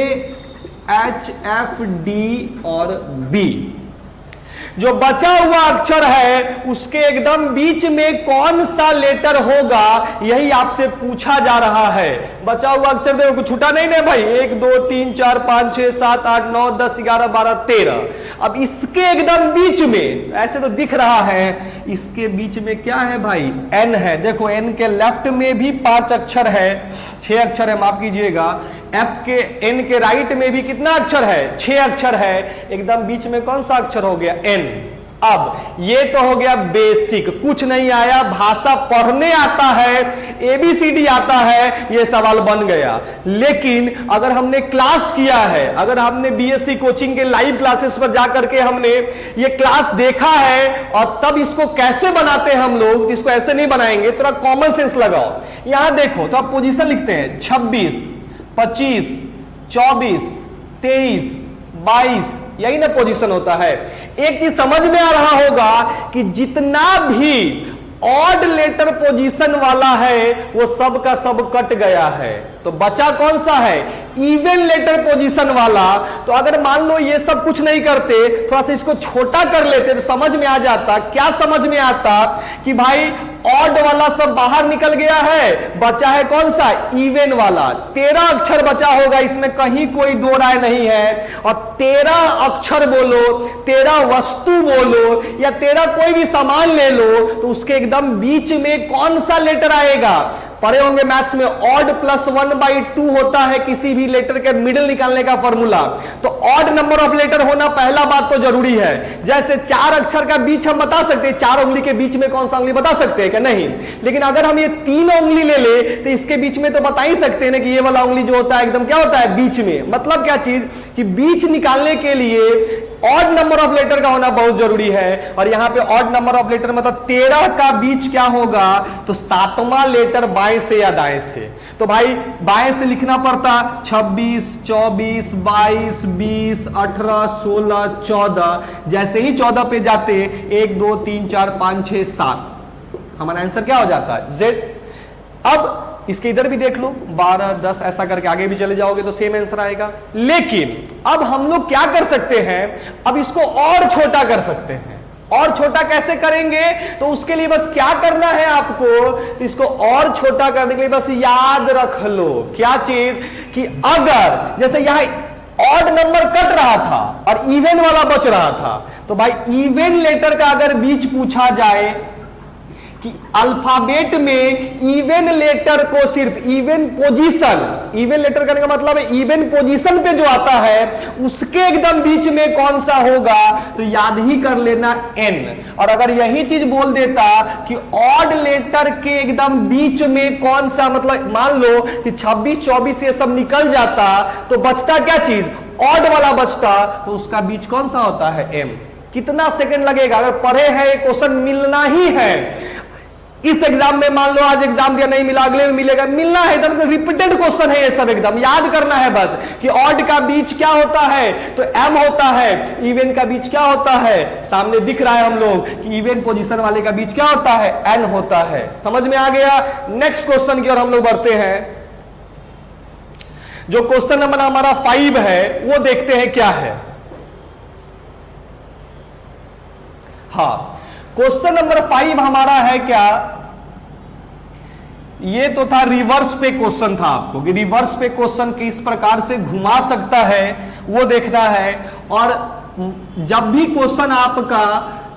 H, F, D और बी, जो बचा हुआ अक्षर है उसके एकदम बीच में कौन सा लेटर होगा, यही आपसे पूछा जा रहा है। बचा हुआ अक्षर देखो, कुछ छूटा नहीं ना भाई, 1 2 3 4 5 6 7 8 9 10 11 12 13। अब इसके एकदम बीच में, ऐसे तो दिख रहा है, इसके बीच में क्या है भाई, एन है। देखो एन के लेफ्ट में भी 5 अक्षर है, 6 अक्षर है, माफ कीजिएगा। एफ के, एन के राइट में भी कितना अक्षर है, 6 अक्षर है। एकदम बीच में कौन सा अक्षर हो गया, एन। अब ये तो हो गया बेसिक, कुछ नहीं आया, भाषा पढ़ने आता है, एबीसीडी आता है, ये सवाल बन गया। लेकिन अगर हमने क्लास किया है, अगर हमने बीएससी कोचिंग के लाइव क्लासेस पर जाकर के हमने ये क्लास देखा है और तब इसको कैसे बनाते हैं हम लोग, इसको ऐसे नहीं बनाएंगे। थोड़ा कॉमन सेंस लगाओ। यहां देखो तो आप पोजीशन लिखते हैं 26 25 24 23 22, यही ना पोजीशन होता है। एक चीज समझ में आ रहा होगा कि जितना भी ऑड लेटर पोजीशन वाला है वो सब का सब कट गया है, तो बचा कौन सा है, इवन लेटर पोजीशन वाला। तो अगर मान लो ये सब कुछ नहीं करते, थोड़ा सा इसको छोटा कर लेते तो समझ में आ जाता। क्या समझ में आता कि भाई ऑड वाला सब बाहर निकल गया है, बचा है कौन सा, इवन वाला। 13 अक्षर बचा होगा, इसमें कहीं कोई दो राय नहीं है। और 13 अक्षर बोलो, 13 वस्तु बोलो, या 13 कोई भी सामान ले लो, तो उसके एकदम बीच में कौन सा लेटर आएगा। पढ़े होंगे मैथ्स में, ऑड प्लस 1/2 होता है किसी भी लेटर के मिडिल निकालने का फॉर्मूला। तो ऑड नंबर ऑफ लेटर होना पहला बात तो जरूरी है। जैसे 4 अक्षर का बीच हम बता सकते हैं, 4 उंगली के बीच में कौन सा उंगली बता सकते हैं क्या, नहीं। लेकिन अगर हम ये 3 उंगली ले ले तो इसके बीच में तो बता ही सकते हैं ना कि ये वाला उंगली जो होता है एकदम क्या होता है, बीच में। मतलब क्या चीज कि बीच निकालने के लिए ऑड नंबर ऑफ लेटर का होना बहुत जरूरी है। और यहां पे ऑड नंबर ऑफ लेटर मतलब 13 का बीच क्या होगा, तो 7वां लेटर बाएं से या दाएं से। तो भाई बाएं से लिखना पड़ता 26 24 22 20 18 16 14। जैसे ही 14 पे जाते 1 2 3 4 5 6 7, हमारा आंसर क्या हो जाता है, जेड। अब इसके इधर भी देख लो 12 10, ऐसा करके आगे भी चले जाओगे तो सेम आंसर आएगा। लेकिन अब हम लोग क्या कर सकते हैं, अब इसको और छोटा कर सकते हैं। और छोटा कैसे करेंगे, तो उसके लिए बस क्या करना है आपको, तो इसको और छोटा करने के लिए बस याद रख लो क्या चीज, कि अगर जैसे यहां ऑड नंबर कट रहा था और इवन वाला बच रहा था, तो भाई इवन लेटर का अगर बीच पूछा जाए कि अल्फाबेट में इवन लेटर को सिर्फ इवन पोजीशन, इवन लेटर करने का मतलब है इवन पोजीशन पे जो आता है उसके एकदम बीच में कौन सा होगा, तो याद ही कर लेना एन। और अगर यही चीज बोल देता कि ऑड लेटर के एकदम बीच में कौन सा, मतलब मान लो कि 26 24 ये सब निकल जाता तो बचता क्या चीज, ऑड वाला बचता, तो उसका बीच कौन सा होता है, एम। कितना सेकंड लगेगा, अगर पढ़े हैं ये क्वेश्चन मिलना ही है। इस एग्जाम में मान लो आज एग्जाम दिया नहीं मिला, अगले में मिलेगा, मिलना है। एकदम रिपीटेड क्वेश्चन है ये सब, एकदम याद करना है बस कि ऑड का बीच क्या होता है, तो एम होता है। इवन का बीच क्या होता है, सामने दिख रहा है हम लोग कि इवन पोजीशन वाले का बीच क्या होता है, एन होता है। समझ में आ गया। नेक्स्ट क्वेश्चन की ओर हम लोग बढ़ते हैं। जो क्वेश्चन नंबर हमारा 5 है वो देखते हैं क्या है। हाँ, क्वेश्चन नंबर 5 हमारा है क्या, ये तो था रिवर्स पे क्वेश्चन था आपको कि रिवर्स पे क्वेश्चन किस प्रकार से घुमा सकता है वो देखना है। और जब भी क्वेश्चन आपका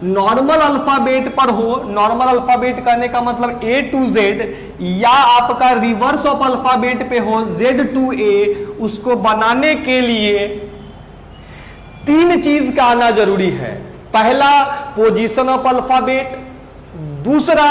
नॉर्मल अल्फाबेट पर हो, नॉर्मल अल्फाबेट करने का मतलब A to Z, या आपका रिवर्स ऑफ अल्फाबेट पे हो Z to A, उसको बनाने के लिए 3 चीज का आना जरूरी है। पहला पोजीशन ऑफ अल्फाबेट, दूसरा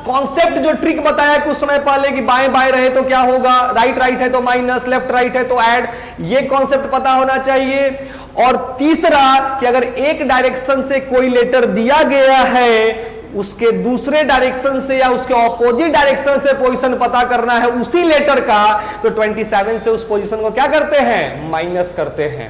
कॉन्सेप्ट जो ट्रिक बताया कुछ समय पहले कि बाएं बाएं रहे तो क्या होगा, राइट राइट है तो माइनस, लेफ्ट राइट है तो ऐड, ये कॉन्सेप्ट पता होना चाहिए। और तीसरा कि अगर एक डायरेक्शन से कोई लेटर दिया गया है, उसके दूसरे डायरेक्शन से या उसके ऑपोजिट डायरेक्शन से पोजीशन पता करना है उसी लेटर का, तो 27 से उस पोजीशन को क्या करते हैं, माइनस करते हैं।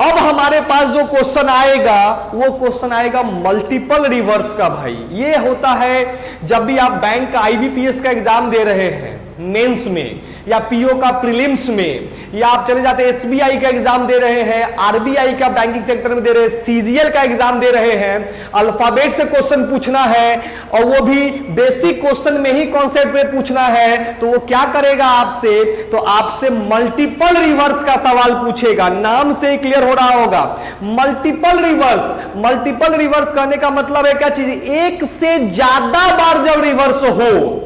अब हमारे पास जो क्वेश्चन आएगा वो क्वेश्चन आएगा मल्टीपल रिवर्स का। भाई ये होता है जब भी आप बैंक का IBPS का एग्जाम दे रहे हैं मेंस में, या पीओ का प्रीलिम्स में, या आप चले जाते हैं SBI का एग्जाम दे रहे हैं, RBI का बैंकिंग सेक्टर में दे रहे हैं, CGL का एग्जाम दे रहे हैं, अल्फाबेट से क्वेश्चन पूछना है और वो भी बेसिक क्वेश्चन में ही कॉन्सेप्ट में पूछना है, तो वो क्या करेगा आपसे, तो आपसे मल्टीपल रिवर्स का सवाल पूछेगा। नाम से ही क्लियर हो रहा होगा मल्टीपल रिवर्स। मल्टीपल रिवर्स करने का मतलब है क्या चीज, एक से ज्यादा बार जब रिवर्स हो,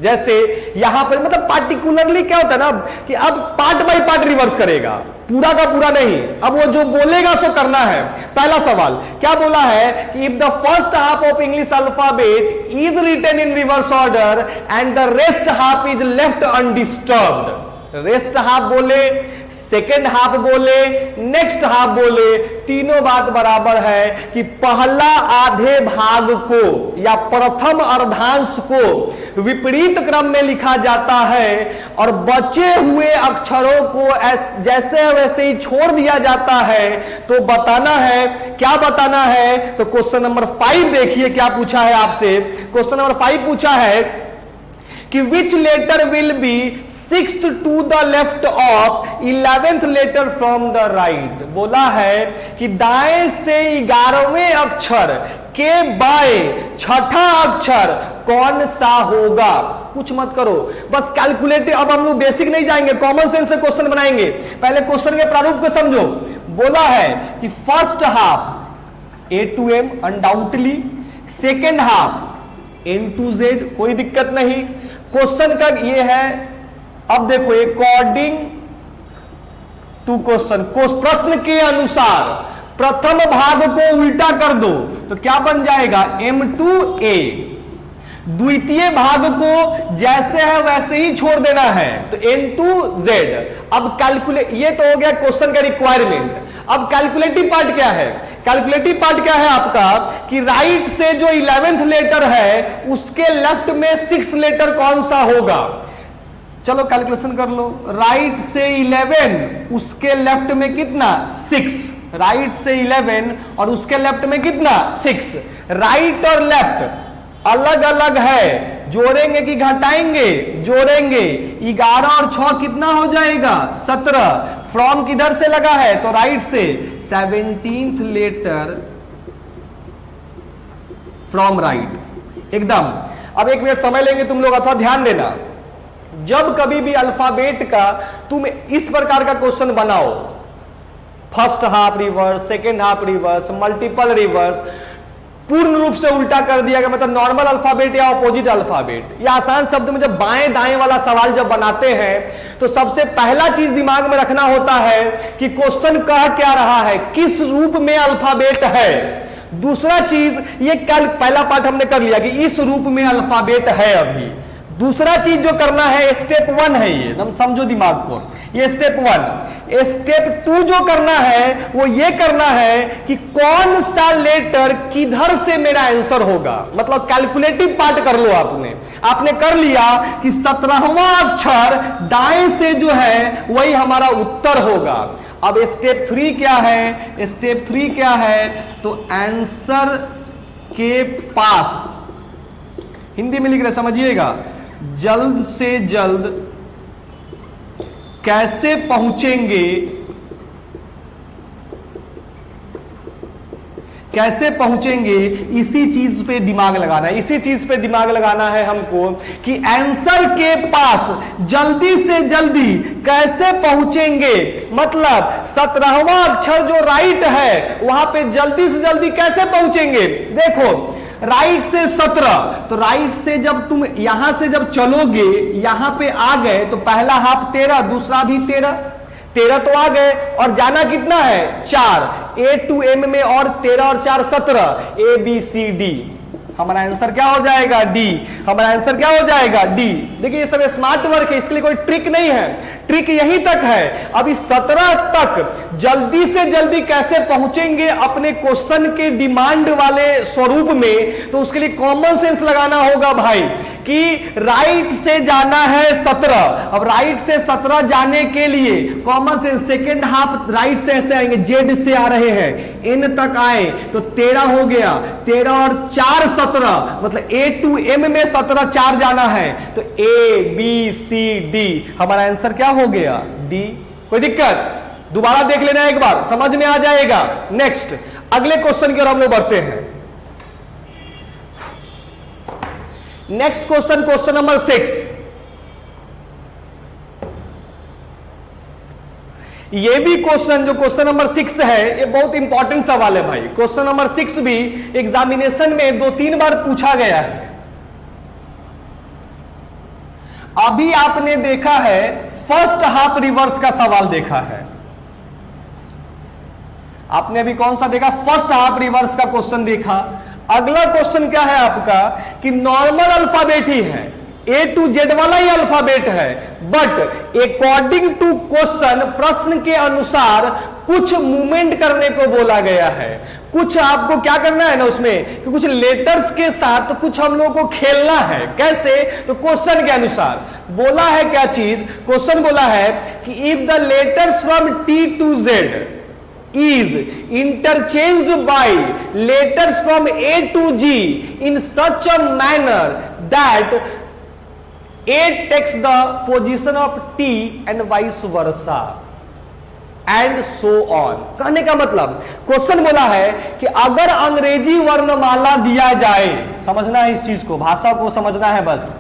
जैसे यहां पर मतलब पार्टिकुलरली क्या होता है ना कि अब पार्ट बाय पार्ट रिवर्स करेगा, पूरा का पूरा नहीं, अब वो जो बोलेगा सो करना है। पहला सवाल क्या बोला है कि if the first half of English alphabet is written in reverse order and the rest half is left undisturbed. Rest half बोले, सेकेंड हाफ बोले, नेक्स्ट हाफ बोले, तीनों बात बराबर है कि पहला आधे भाग को या प्रथम अर्धांश को विपरीत क्रम में लिखा जाता है और बचे हुए अक्षरों को जैसे वैसे ही छोड़ दिया जाता है। तो बताना है, क्या बताना है, तो क्वेश्चन नंबर 5 देखिए क्या पूछा है आपसे। क्वेश्चन नंबर 5 पूछा है कि which letter will be 6th to the left of 11th letter from the right. बोला है कि दाएं से 11वें अक्षर के बाएं छठा अक्षर कौन सा होगा। कुछ मत करो, बस कैलकुलेटिव। अब हम लोग बेसिक नहीं जाएंगे, कॉमन सेंस से क्वेश्चन बनाएंगे। पहले क्वेश्चन के प्रारूप को समझो। बोला है कि first half A to M undoubtedly, second half N to Z, कोई दिक्कत नहीं। क्वेश्चन का ये है, अब देखो अकॉर्डिंग टू क्वेश्चन, प्रश्न के अनुसार प्रथम भाग को उल्टा कर दो तो क्या बन जाएगा M2A। द्वितीय भाग को जैसे है वैसे ही छोड़ देना है तो N2Z। अब कैलकुलेट, ये तो हो गया क्वेश्चन का रिक्वायरमेंट। अब कैलकुलेटिव पार्ट क्या है, कैलकुलेटिव पार्ट क्या है आपका कि राइट से जो 11th लेटर है उसके लेफ्ट में 6th लेटर कौन सा होगा। चलो कैलकुलेशन कर लो। राइट से 11, उसके लेफ्ट में कितना 6, राइट से 11 और उसके लेफ्ट में कितना 6। राइट और लेफ्ट अलग अलग है, जोड़ेंगे कि घटाएंगे, जोड़ेंगे। 11 और 6 कितना हो जाएगा 17। फ्रॉम किधर से लगा है तो राइट से, 17th लेटर फ्रॉम राइट एकदम। अब 1 मिनट समय लेंगे तुम लोग, अथवा ध्यान देना, जब कभी भी अल्फाबेट का तुम इस प्रकार का क्वेश्चन बनाओ, first half reverse, second half reverse, multiple reverse, पूर्ण रूप से उल्टा कर दिया गया, मतलब नॉर्मल अल्फाबेट या अपोजिट अल्फाबेट, या आसान शब्द में जब बाएं दाएं वाला सवाल जब बनाते हैं तो सबसे पहला चीज दिमाग में रखना होता है कि क्वेश्चन कह क्या रहा है, किस रूप में अल्फाबेट है। दूसरा चीज, ये कल पहला पार्ट हमने कर लिया कि इस रूप में अल्फाबेट है अभी। दूसरा चीज जो करना है, स्टेप 1 है ये, एकदम समझो दिमाग को, ये स्टेप 1। स्टेप 2 जो करना है वो ये करना है कि कौन सा लेटर किधर से मेरा आंसर होगा। मतलब कैलकुलेटिव पार्ट कर लो। आपने कर लिया कि 17वां अक्षर दाएं से जो है वही हमारा उत्तर होगा। अब स्टेप 3 क्या है, स्टेप 3 क्या है तो आंसर के पास, हिंदी में लिख रहे समझिएगा, जल्द से जल्द कैसे पहुंचेंगे, कैसे पहुंचेंगे, इसी चीज पे दिमाग लगाना है, इसी चीज पे दिमाग लगाना है हमको कि आंसर के पास जल्दी से जल्दी कैसे पहुंचेंगे। मतलब 17वां अक्षर जो राइट है वहां पे जल्दी से जल्दी कैसे पहुंचेंगे। देखो राइट से 17, तो राइट से जब तुम यहां से जब चलोगे यहां पे आ गए तो पहला हाफ 13, दूसरा भी 13 तो आ गए, और जाना कितना है 4, A to M में, और 13 और 4 17, ABCD। हमारा आंसर क्या हो जाएगा डी, हमारा आंसर क्या हो जाएगा डी। देखिए ये सब स्मार्ट वर्क है, इसके लिए कोई ट्रिक नहीं है, ट्रिक यहीं तक है। अभी 17 तक जल्दी से जल्दी कैसे पहुंचेंगे अपने क्वेश्चन के डिमांड वाले स्वरूप में, तो उसके लिए कॉमन सेंस लगाना होगा भाई कि राइट से जाना है 17। अब राइट से 17 जाने के लिए common sense, second half right से ऐसे आएंगे, जेड से आ रहे हैं, इन तक आए तो 13 हो गया, 13 और 4 17, मतलब A to M में 17 4 जाना है, तो ABCD हमारा आंसर क्या हो गया डी। कोई दिक्कत, दोबारा देख लेना एक बार, समझ में आ जाएगा। नेक्स्ट अगले क्वेश्चन की ओर हम लोग बढ़ते हैं। Next question, question number 6। ये भी क्वेश्चन जो क्वेश्चन नंबर 6 है ये बहुत इंपॉर्टेंट सवाल है भाई। क्वेश्चन नंबर 6 भी एग्जामिनेशन में 2-3 बार पूछा गया है। अभी आपने देखा है फर्स्ट हाफ रिवर्स का सवाल देखा है, आपने अभी कौन सा देखा, फर्स्ट हाफ रिवर्स का क्वेश्चन देखा। अगला क्वेश्चन क्या है आपका कि नॉर्मल अल्फाबेट ही है, A to Z वाला ही अल्फाबेट है, बट अकॉर्डिंग टू क्वेश्चन, प्रश्न के अनुसार कुछ मूवमेंट करने को बोला गया है। कुछ आपको क्या करना है ना उसमें कि कुछ लेटर्स के साथ कुछ हम लोगों को खेलना है। कैसे, तो क्वेश्चन के अनुसार बोला है क्या चीज, क्वेश्चन बोला है कि if the letters from T to Z is interchanged by letters from A to G in such a manner that A takes the position of T and vice versa and so on। कहने का मतलब question बोला है कि अगर अंग्रेजी वर्णमाला दिया जाए, समझना है इस चीज को, भाषा को समझना है बस।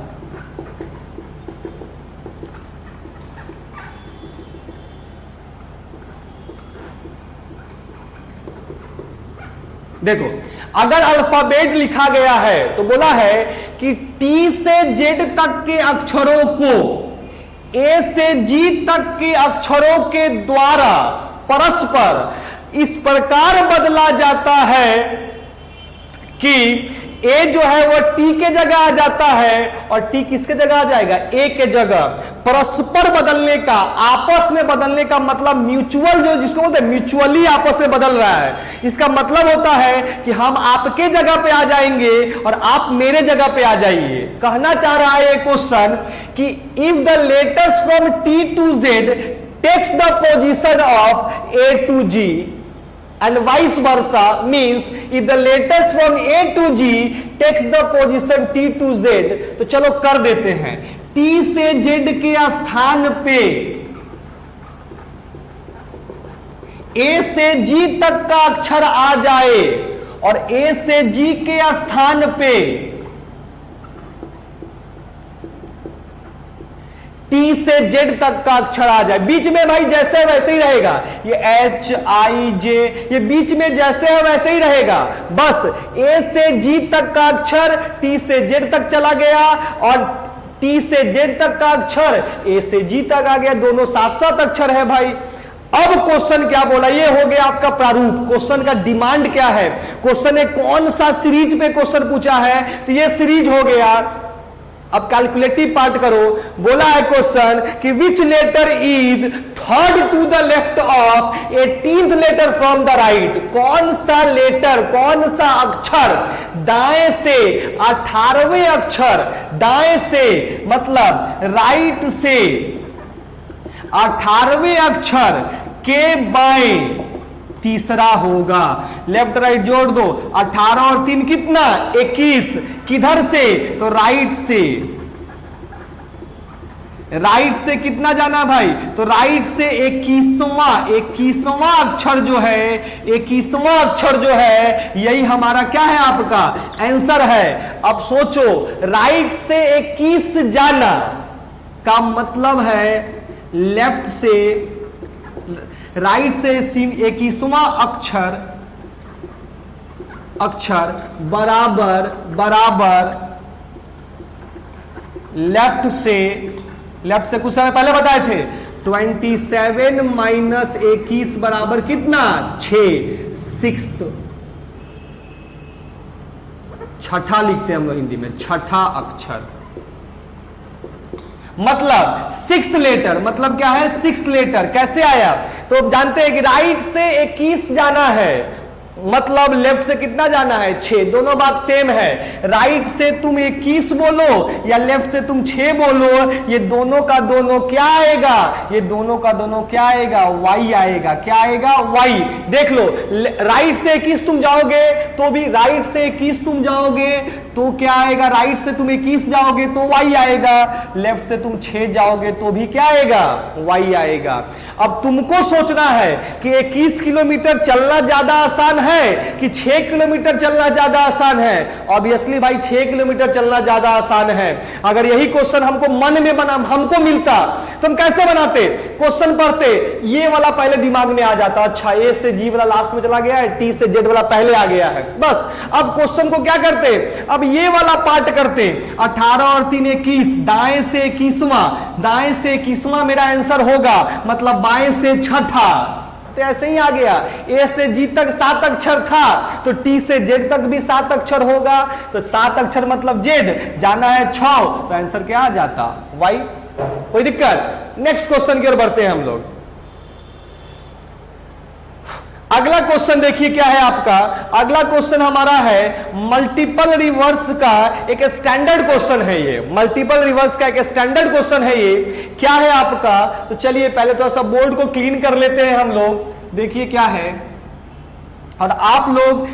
देखो अगर अल्फाबेट लिखा गया है तो बोला है कि टी से जेड तक के अक्षरों को ए से जी तक के अक्षरों के द्वारा परस्पर इस प्रकार बदला जाता है कि ए जो है वो टी के जगह आ जाता है और टी किसके जगह आ जाएगा, ए के जगह। परस्पर बदलने का, आपस में बदलने का मतलब म्यूचुअल, जो जिसको बोलते हैं म्यूचुअली आपस में बदल रहा है। इसका मतलब होता है कि हम आपके जगह पे आ जाएंगे और आप मेरे जगह पे आ जाइए। कहना चाह रहा है ये क्वेश्चन कि if the letters from T to Z takes the position of A to G and vice versa, means if the letters from A to G takes the position T to Z, तो चलो कर देते हैं। T से Z के स्थान पे A से G तक का अक्षर आ जाए और A से G के स्थान पे टी से जेड तक का अक्षर आ जाए। बीच में भाई जैसे वैसे ही रहेगा, ये एच आई जे, ये बीच में जैसे है वैसे ही रहेगा। बस ए से जी तक का अक्षर टी से जेड तक चला गया और टी से जेड तक का अक्षर ए से जी तक आ गया, दोनों साथ साथ अक्षर है भाई। अब क्वेश्चन क्या बोला, ये हो गया आपका प्रारूप। क्वेश्चन का डिमांड क्या है, क्वेश्चन ने कौन सा सीरीज पे क्वेश्चन पूछा है, तो ये सीरीज हो गया। अब कैलकुलेटिव पार्ट करो। बोला है क्वेश्चन कि which letter is third to the left of 18th letter from the right. कौन सा लेटर, कौन सा अक्षर दाएं से 18वें अक्षर, दाएं से मतलब राइट से 18वें अक्षर के बाएं तीसरा होगा। लेफ्ट राइट जोड़ दो, 18 और 3 कितना 21, किधर से, तो राइट से। राइट से कितना जाना भाई, तो राइट से 21वां अक्षर जो है, 21वां अक्षर जो है, यही हमारा क्या है, आपका आंसर है। अब सोचो, राइट से 21 जाना का मतलब है लेफ्ट से, राइट से 21वां अक्षर बराबर लेफ्ट से कुछ समय पहले बताए थे 27 माइनस 21 बराबर कितना, 6, सिक्स्थ, छठा लिखते हैं हम लोग हिंदी में, छठा अक्षर, मतलब सिक्स्थ लेटर, मतलब क्या है, सिक्स्थ लेटर। कैसे आया, तो आप जानते हैं कि राइट से 21 जाना है, मतलब लेफ्ट से कितना जाना है, 6, दोनों बात सेम है। राइट से तुम 21 बोलो या लेफ्ट से तुम 6 बोलो, ये दोनों का दोनों क्या आएगा, ये दोनों का दोनों क्या आएगा, y आएगा। क्या आएगा, y। देख लो, राइट से 21 तुम जाओगे तो भी, राइट से 21 तुम जाओगे तो क्या आएगा, राइट से तुम 21 जाओगे तो y आएगा, लेफ्ट से तुम 6 जाओगे तो भी क्या आएगा, y आएगा। अब तुमको सोचना है कि 21 किलोमीटर चलना ज्यादा आसान है कि 6 किलोमीटर चलना ज्यादा आसान है। ऑब्वियसली भाई 6 किलोमीटर चलना ज्यादा आसान है। अगर यही क्वेश्चन हमको मन में बना, हमको मिलता तो हम कैसे बनाते, क्वेश्चन पढ़ते, ये वाला पहले दिमाग में आ जाता, अच्छा ए से जी वाला लास्ट में चला गया है, टी से जेड वाला पहले आ गया है, बस। अब क्वेश्चन को क्या करते, अब ये वाला पार्ट करते, 18 और 3 21, दाएं से 21वां, दाएं से 21वां मेरा आंसर होगा, मतलब बाएं से छठा, तो ऐसे ही आ गया। ए से जी तक 7 अक्षर था तो टी से जेड तक भी 7 अक्षर होगा, तो 7 अक्षर मतलब जेड, जाना है 6, तो आंसर क्या आ जाता, वाई। कोई दिक्कत, नेक्स्ट क्वेश्चन की ओर बढ़ते हैं हम लोग। अगला क्वेश्चन देखिए क्या है आपका, अगला क्वेश्चन हमारा है मल्टीपल रिवर्स का एक स्टैंडर्ड क्वेश्चन है। ये मल्टीपल रिवर्स का एक स्टैंडर्ड क्वेश्चन है। ये क्या है आपका, तो चलिए पहले थोड़ा सा बोर्ड को क्लीन कर लेते हैं हम लोग, देखिए क्या है। और आप लोग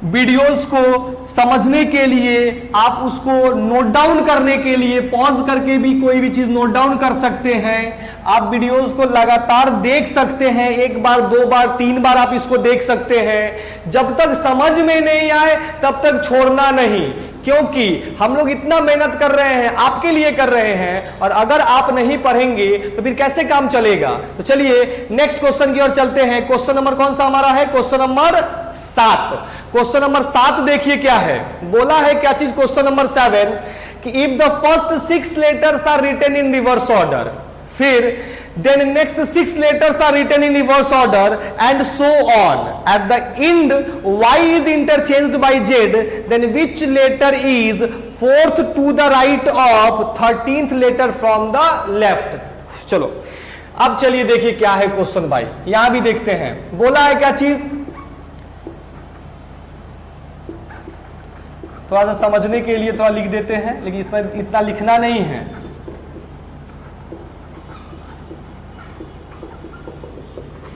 वीडियोस को समझने के लिए, आप उसको नोट डाउन करने के लिए पॉज करके भी कोई भी चीज नोट डाउन कर सकते हैं। आप वीडियोस को लगातार देख सकते हैं, 1 बार 2 बार 3 बार आप इसको देख सकते हैं। जब तक समझ में नहीं आए तब तक छोड़ना नहीं, क्योंकि हम लोग इतना मेहनत कर रहे हैं, आपके लिए कर रहे हैं, और अगर आप नहीं पढ़ेंगे तो फिर कैसे काम चलेगा। तो चलिए नेक्स्ट क्वेश्चन की ओर चलते हैं। क्वेश्चन नंबर कौन सा हमारा है, क्वेश्चन नंबर 7। क्वेश्चन नंबर 7 देखिए क्या है, बोला है क्या चीज, क्वेश्चन नंबर 7 कि if the first 6 letters are written in reverse order, फिर then next 6 letters are written in reverse order and so on, at the end y is interchanged by z, then which letter is 4th to the right of 13th letter from the left। चलो अब चलिए देखिए क्या है question भाई, यहां भी देखते हैं। बोला है क्या चीज, थोड़ा सा समझने के लिए थोड़ा लिख देते हैं, लेकिन इतना लिखना नहीं है।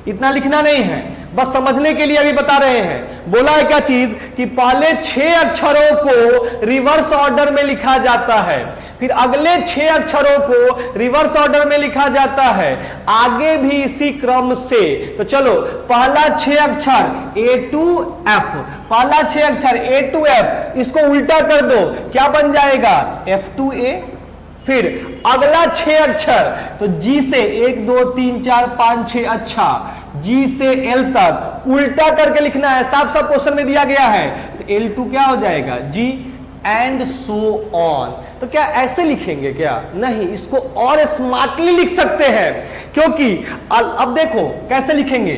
इतना लिखना नहीं है, बस समझने के लिए अभी बता रहे हैं। बोला है क्या चीज कि पहले 6 अक्षरों को रिवर्स ऑर्डर में लिखा जाता है, फिर अगले 6 अक्षरों को रिवर्स ऑर्डर में लिखा जाता है, आगे भी इसी क्रम से। तो चलो पहला 6 अक्षर A to F, पहला 6 अक्षर A to F, इसको उल्टा कर दो, क्या बन जाएगा, F to A। फिर अगला 6 अक्षर, तो G से 1 2 3 4 5 6, अच्छा G से L तक उल्टा करके लिखना है, साफ साफ क्वेश्चन में दिया गया है। तो L2 क्या हो जाएगा, G एंड सो ऑन। तो क्या ऐसे लिखेंगे क्या, नहीं, इसको और स्मार्टली लिख सकते हैं, क्योंकि अब देखो कैसे लिखेंगे।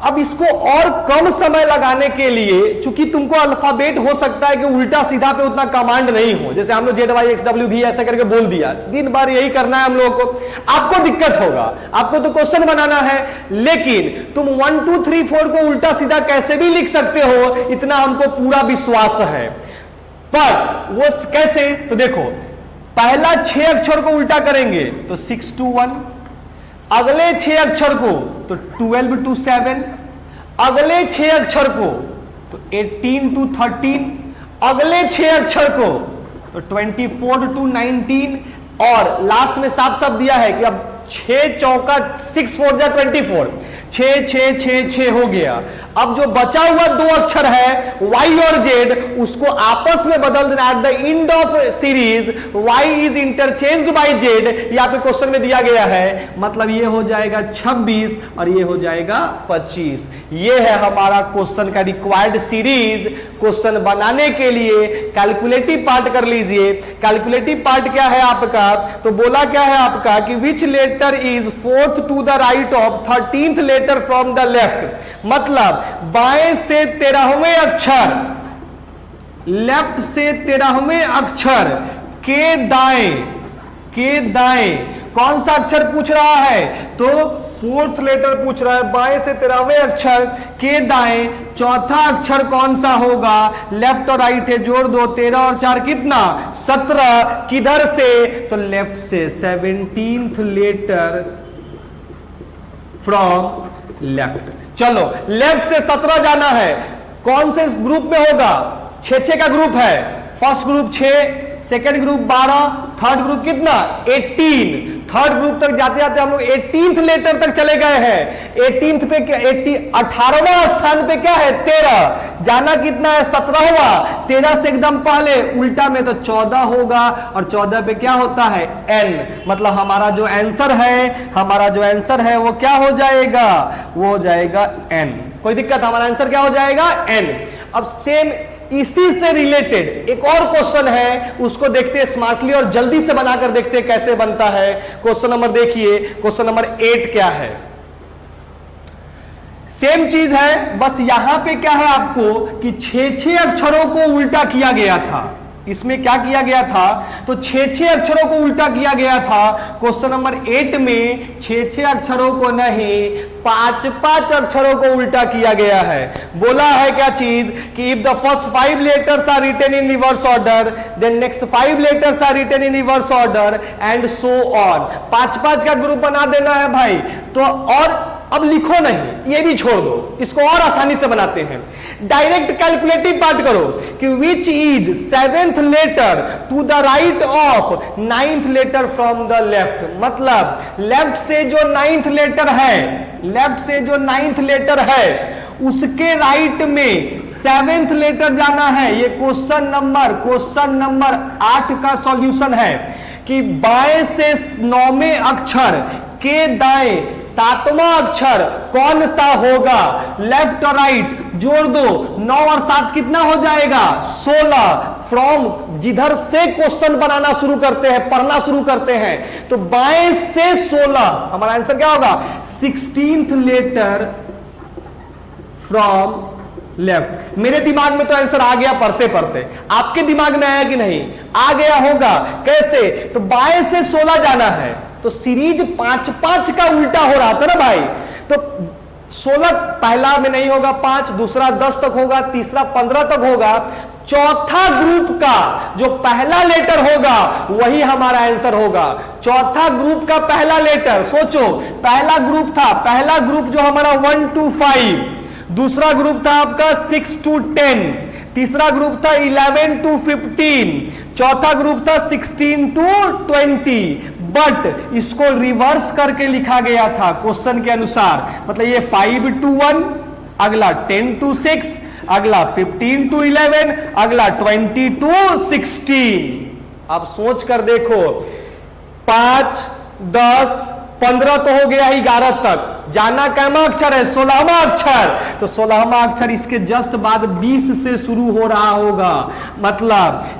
अब इसको और कम समय लगाने के लिए, चूंकि तुमको अल्फाबेट हो सकता है कि उल्टा सीधा पे उतना कमांड नहीं हो, जैसे हम लोग ZYXWV ऐसा करके बोल दिया, दिन भर यही करना है हम लोगों को, आपको दिक्कत होगा। आपको तो क्वेश्चन बनाना है, लेकिन तुम 1 2 3 4 को उल्टा सीधा कैसे भी लिख सकते हो, इतना हमको पूरा विश्वास है। पर वो कैसे, तो देखो पहला 6 अक्षर को उल्टा करेंगे तो 6 to 1, अगले 6 अक्षर को तो 12 to 7, अगले 6 अक्षर को तो 18 to 13, अगले 6 अक्षर को, तो 24 to 19, और लास्ट में साफ साफ दिया है कि अब 6 चौका 6 4 जा 24, 6 6 6 6 हो गया। अब जो बचा हुआ 2 अक्षर है y और z, उसको आपस में बदल देना। At the end of series y is interchanged by z, यहाँ पे क्वेश्चन में दिया गया है, मतलब ये हो जाएगा 26 और ये हो जाएगा 25। ये है हमारा क्वेश्चन का रिक्वायर्ड सीरीज। क्वेश्चन बनाने के लिए कैलकुलेटिव पार्ट कर लीजिए। कैलकुलेटिव पार्ट क्या है आपका, तो बोला क्या है आपका कि which letter is 4th to the right of 13th letter from the left, मतलब बाएं से 13वें अक्षर, लेफ्ट से 13वें अक्षर के दाएं कौन सा अक्षर पूछ रहा है, तो 4th लेटर पूछ रहा है। बाएं से 13वें अक्षर के दाएं चौथा अक्षर कौन सा होगा, लेफ्ट और राइट है, जोड़ दो, 13 और 4 कितना, 17, किधर से, तो लेफ्ट से, 17th लेटर फ्रॉम लेफ्ट। चलो लेफ्ट से 17 जाना है, कौन से ग्रुप में होगा, 6 का ग्रुप है। First group 6, second group 12, third group कितना, 18। थर्ड ग्रुप तक जाते जाते हम लोग 18th लेटर तक चले गए हैं। 18th पे 18वां स्थान पे क्या है, 13, जाना कितना है, 17वां, 13 से एकदम पहले उल्टा में तो 14 होगा, और 14 पे क्या होता है, n, मतलब हमारा जो आंसर है वो क्या हो जाएगा, वो हो जाएगा n। कोई दिक्कत, हमारा आंसर क्या हो जाएगा, n। अब सेम इसी से रिलेटेड एक और क्वेश्चन है, उसको देखते हैं स्मार्टली और जल्दी से बनाकर देखते हैं कैसे बनता है। क्वेश्चन नंबर देखिए, क्वेश्चन नंबर 8 क्या है, सेम चीज है, बस यहां पे क्या है आपको कि 6 अक्षरों को उल्टा किया गया था। इसमें क्या किया गया था, तो 6 अक्षरों को उल्टा किया गया था। क्वेश्चन नंबर 8 में 6 अक्षरों को नहीं, 5 अक्षरों को उल्टा किया गया है। बोला है क्या चीज कि if the first 5 letters are written in reverse order, then next 5 letters are written in reverse order and so on. 5 का ग्रुप बना देना है भाई, तो और अब लिखो नहीं, ये भी छोड़ दो, इसको और आसानी से बनाते हैं। डायरेक्ट कैलकुलेटिव पार्ट करो कि which is 7th letter to the right of 9th letter from the left, मतलब लेफ्ट से जो 9th लेटर है उसके राइट में 7th लेटर जाना है। ये क्वेश्चन नंबर 8 का सॉल्यूशन है कि बाएं से 9वें अक्षर के दाएं 7वां अक्षर कौन सा होगा, लेफ्ट और राइट जोड़ दो, 9 और 7 कितना हो जाएगा, 16। फ्रॉम जिधर से क्वेश्चन बनाना शुरू करते हैं, पढ़ना शुरू करते हैं, तो बाएं से 16, हमारा आंसर क्या होगा, 16th लेटर फ्रॉम लेफ्ट। मेरे दिमाग में तो आंसर आ गया पढ़ते पढ़ते, आपके दिमाग में आया कि नहीं, आ गया होगा। कैसे, तो बाएं से 16 जाना है, तो सीरीज 5 का उल्टा हो रहा था ना भाई, तो 16 पहला में नहीं होगा 5, दूसरा 10 तक होगा, तीसरा 15 तक होगा, चौथा ग्रुप का जो पहला लेटर होगा वही हमारा आंसर होगा। चौथा ग्रुप का पहला लेटर, सोचो पहला ग्रुप जो हमारा 1 to 5, दूसरा ग्रुप था आपका 6 to 10, तीसरा ग्रुप था 11 to 15, चौथा ग्रुप था 16 to 20। बट इसको रिवर्स करके लिखा गया था क्वेश्चन के अनुसार, मतलब ये 5 to 1, अगला 10 to 6, अगला 15 to 11, अगला 20 to 16। अब सोच कर देखो, 5, 10, 15 तो हो गया 11 तक, जाना कैमा अक्षर है, 16वां अक्षर, तो 16वां अक्षर इसके जस्ट बाद 20 से शुरू हो रहा होगा, मतलब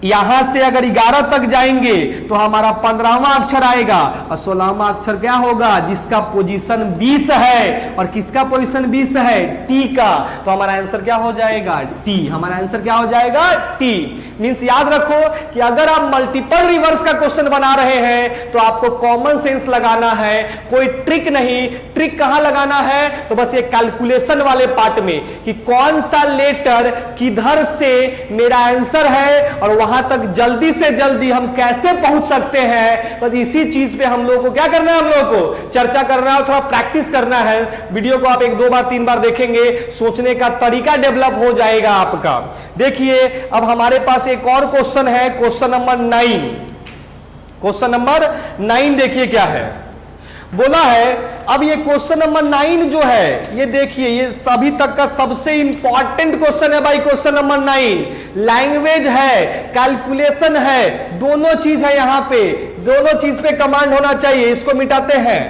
यहां से अगर 11 तक जाएंगे तो हमारा 15वां अक्षर आएगा, और 16वां अक्षर क्या होगा, जिसका पोजीशन 20 है, और किसका पोजीशन 20 है, टी का, तो हमारा आंसर क्या हो जाएगा, टी। हमारा आंसर क्या हो जाएगा, टी। मींस याद रखो कि अगर आप मल्टीपल रिवर्स का क्वेश्चन बना रहे हैं तो आपको कॉमन सेंस लगाना है, कोई ट्रिक नहीं। ट्रिक कहां लगाना है, तो बस ये कैलकुलेशन वाले पार्ट में कि कौन सा लेटर किधर से मेरा आंसर है और वहां तक जल्दी से जल्दी हम कैसे पहुंच सकते हैं, बस इसी चीज पे हम लोग को क्या करना है, हम लोग को चर्चा करना है, थोड़ा प्रैक्टिस करना है। वीडियो को आप 1-2 बार 3 बार देखेंगे, सोचने का तरीका डेवलप हो जाएगा आपका। देखिए अब हमारे पास एक और क्वेश्चन है, क्वेश्चन नंबर 9। क्वेश्चन नंबर 9 देखिए क्या है, बोला है। अब ये क्वेश्चन नंबर 9 जो है, ये देखिए ये सभी तक का सबसे इंपॉर्टेंट क्वेश्चन है भाई। क्वेश्चन नंबर 9 लैंग्वेज है, कैलकुलेशन है, दोनों चीज है यहां पे, दोनों चीज पे कमांड होना चाहिए। इसको मिटाते हैं।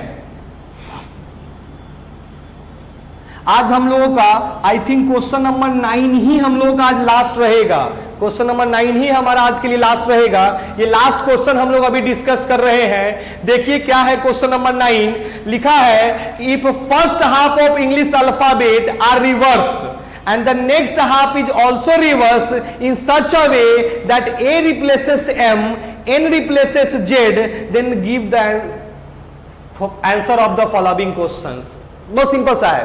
आज हम लोगों का आई थिंक क्वेश्चन नंबर 9 ही हम लोग का आज लास्ट रहेगा। क्वेश्चन नंबर 9 ही हमारा आज के लिए लास्ट रहेगा। ये लास्ट क्वेश्चन हम लोग अभी डिस्कस कर रहे हैं। देखिए क्या है क्वेश्चन नंबर 9, लिखा है if first half of English alphabet are reversed and the next half is also reversed in such a way that A replaces M, N replaces Z, then give the answer of the following questions। बहुत simple सा है,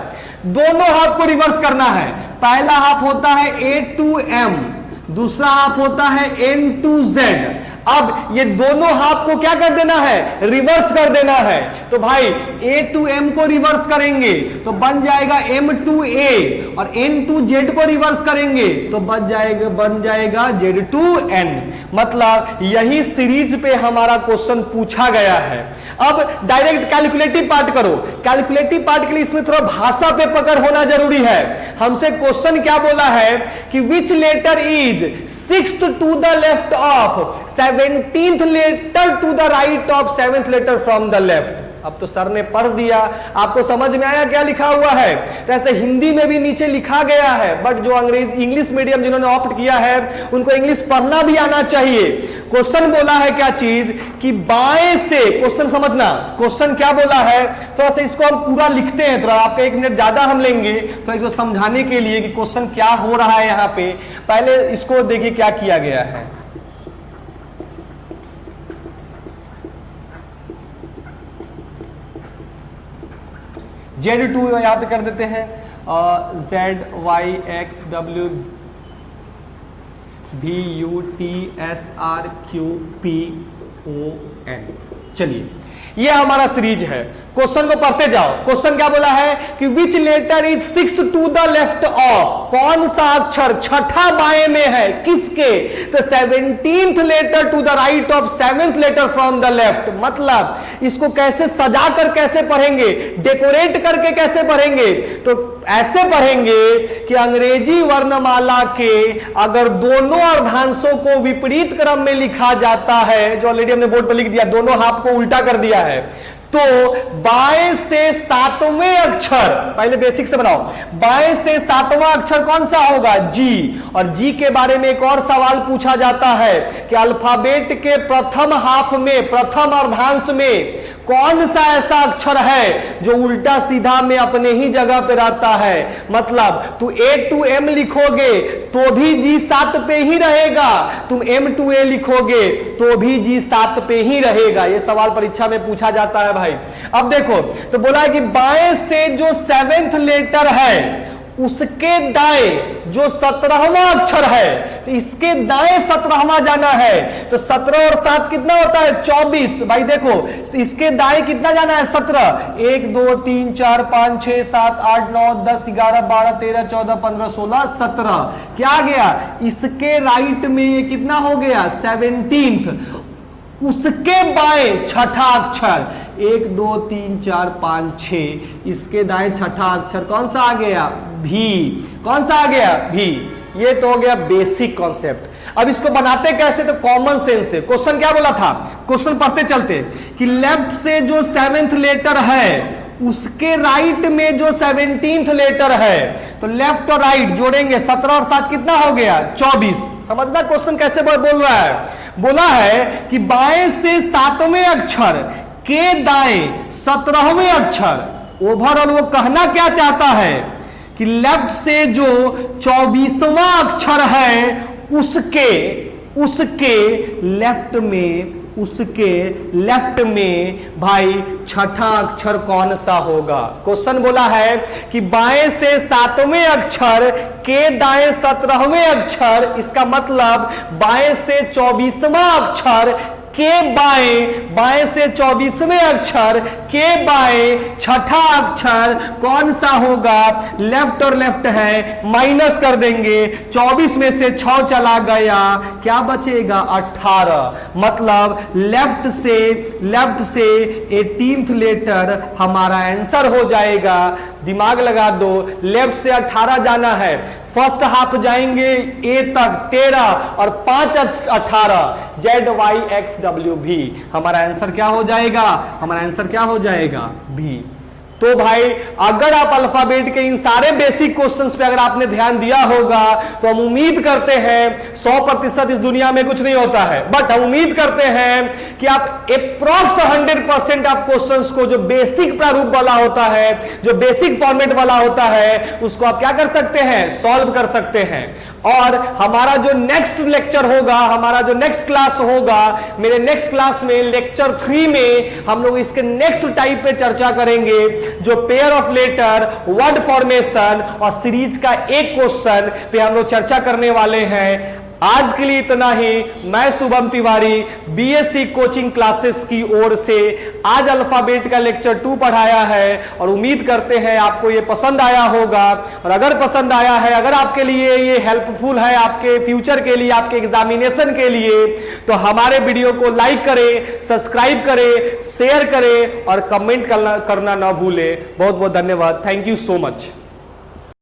दोनों half को reverse करना है। पहला half होता है A to M, दूसरा हाफ होता है N to Z। अब ये दोनों हाफ को क्या कर देना है, रिवर्स कर देना है। तो भाई A to M को रिवर्स करेंगे तो बन जाएगा M to A, और N to Z को रिवर्स करेंगे तो बन जाएगा Z to N। मतलब यही सीरीज पे हमारा क्वेश्चन पूछा गया है। अब डायरेक्ट कैलकुलेटिव पार्ट करो। कैलकुलेटिव पार्ट के लिए इसमें थोड़ा भाषा पे पकड़ होना जरूरी है। हमसे क्वेश्चन क्या बोला है कि which letter is 6th to the left of 17th letter to the right of 7th letter from the left. अब तो सर ने पढ़ दिया, आपको समझ में आया क्या लिखा हुआ है। ऐसे हिंदी में भी नीचे लिखा गया है, बट जो इंग्लिश मीडियम जिन्होंने ऑप्ट किया है उनको इंग्लिश पढ़ना भी आना चाहिए। क्वेश्चन बोला है क्या चीज कि बाएं से, क्वेश्चन समझना, क्वेश्चन क्या बोला है। थोड़ा सा इसको हम पूरा लिखते हैं, थोड़ा आपका 1 मिनट ज्यादा हम लेंगे तो इसको समझाने के लिए कि क्वेश्चन क्या हो रहा है यहाँ पे। पहले इसको देखिए क्या किया गया है। Z2 यहां पे कर देते हैं, ZYXWVUTSRQPON। चलिए ये हमारा सीरीज है। क्वेश्चन को पढ़ते जाओ। क्वेश्चन क्या बोला है कि which letter is 6th to the left of, कौन सा अक्षर छठा बाएं में है, किसके, तो 17th letter to the right of 7th letter from the left. मतलब इसको कैसे सजा कर कैसे पढ़ेंगे, डेकोरेट करके कैसे पढ़ेंगे, तो ऐसे पढ़ेंगे कि अंग्रेजी वर्णमाला के अगर दोनों अर्धांशों को विपरीत क्रम में लिखा जाता है, जो ऑलरेडी हमने बोर्ड पर लिख दिया, दोनों हाफ को उल्टा कर दिया है, तो बाएं से 7वें अक्षर, पहले बेसिक से बनाओ, बाएं से 7वां अक्षर कौन सा होगा, जी। और जी के बारे में एक और सवाल पूछा जाता है कि अल्फाबेट के प्रथम हाफ में, प्रथम अर्धांश में कौन सा ऐसा अक्षर है जो उल्टा सीधा में अपने ही जगह पे रहता है। मतलब तू A to M लिखोगे तो भी जी 7 पे ही रहेगा, तुम M to A लिखोगे तो भी जी 7 पे ही रहेगा। ये सवाल परीक्षा में पूछा जाता है भाई। अब देखो तो बोला है कि बाएं से जो 7th लेटर है उसके दाएं जो 17वां अक्षर है, तो इसके दाएं 17वां जाना है। तो 17 और 7 कितना होता है, 24। भाई देखो इसके दाएं कितना जाना है, 17। 1 2 3 4 5 6 7 8 9 10 11 12 13 14 15 16 17। क्या गया, इसके राइट में ये कितना हो गया, 17th। उसके बाएं छठा अक्षर 1 2 3 4 5 6, इसके दाएं छठा अक्षर कौन सा आ गया, भी। कौन सा आ गया, भी। ये तो हो गया बेसिक कॉन्सेप्ट। अब इसको बनाते कैसे, तो कॉमन सेंस से। क्वेश्चन क्या बोला था, क्वेश्चन पढ़ते चलते कि लेफ्ट से जो 7th लेटर है उसके राइट में जो 17th लेटर है, तो लेफ्ट और राइट जोड़ेंगे, 17 और 7 कितना हो गया, 24। समझना क्वेश्चन कैसे बोल रहा है। बोला है कि बाएं से 7वें अक्षर के दाएं 17वें अक्षर। ओवरऑल वो कहना क्या चाहता है कि लेफ्ट से जो 24वां अक्षर है उसके लेफ्ट में उसके लेफ्ट में भाई छठा अक्षर कौन सा होगा। क्वेश्चन बोला है कि बाएं से 7वें अक्षर के दाएं 17वें अक्षर, इसका मतलब बाएं से 24वां अक्षर के बाएं से 24वें अक्षर के बाएं छठा अक्षर कौन सा होगा। लेफ्ट और लेफ्ट है, माइनस कर देंगे, 24 में से 6 चला गया, क्या बचेगा 18। मतलब लेफ्ट से 18th लेटर हमारा आंसर हो जाएगा। दिमाग लगा दो, लेफ्ट से 18 जाना है, फर्स्ट हाफ जाएंगे ए तक 13 और 5 18, ZYXW हमारा आंसर क्या हो जाएगा, हमारा आंसर क्या हो जाएगा भी। तो भाई अगर आप अल्फाबेट के इन सारे बेसिक क्वेश्चंस पे अगर आपने ध्यान दिया होगा तो हम उम्मीद करते हैं 100% इस दुनिया में कुछ नहीं होता है, बट हम उम्मीद करते हैं कि आप अप्रॉक्स 100% आप क्वेश्चंस को जो बेसिक प्रारूप वाला होता है, जो बेसिक फॉर्मेट वाला होता है, उसको आप क्या कर सकते हैं, सॉल्व कर सकते हैं। और हमारा जो नेक्स्ट लेक्चर होगा, हमारा जो नेक्स्ट क्लास होगा, मेरे नेक्स्ट क्लास में लेक्चर 3 में हम लोग इसके नेक्स्ट टाइप पे चर्चा करेंगे, जो pair of letter, word formation और सीरीज का एक क्वेश्चन पे हम लोग चर्चा करने वाले हैं। आज के लिए इतना ही। मैं Shubham Tiwari BSc coaching classes की ओर से आज अल्फाबेट का लेक्चर 2 पढ़ाया है और उम्मीद करते हैं आपको ये पसंद आया होगा। और अगर पसंद आया है, अगर आपके लिए ये हेल्पफुल है, आपके फ्यूचर के लिए, आपके एग्जामिनेशन के लिए, तो हमारे वीडियो को लाइक करें, सब्सक्राइब करें, शेयर करें और कमेंट करना ना भूलें। बहुत बहुत धन्यवाद। Thank you so much.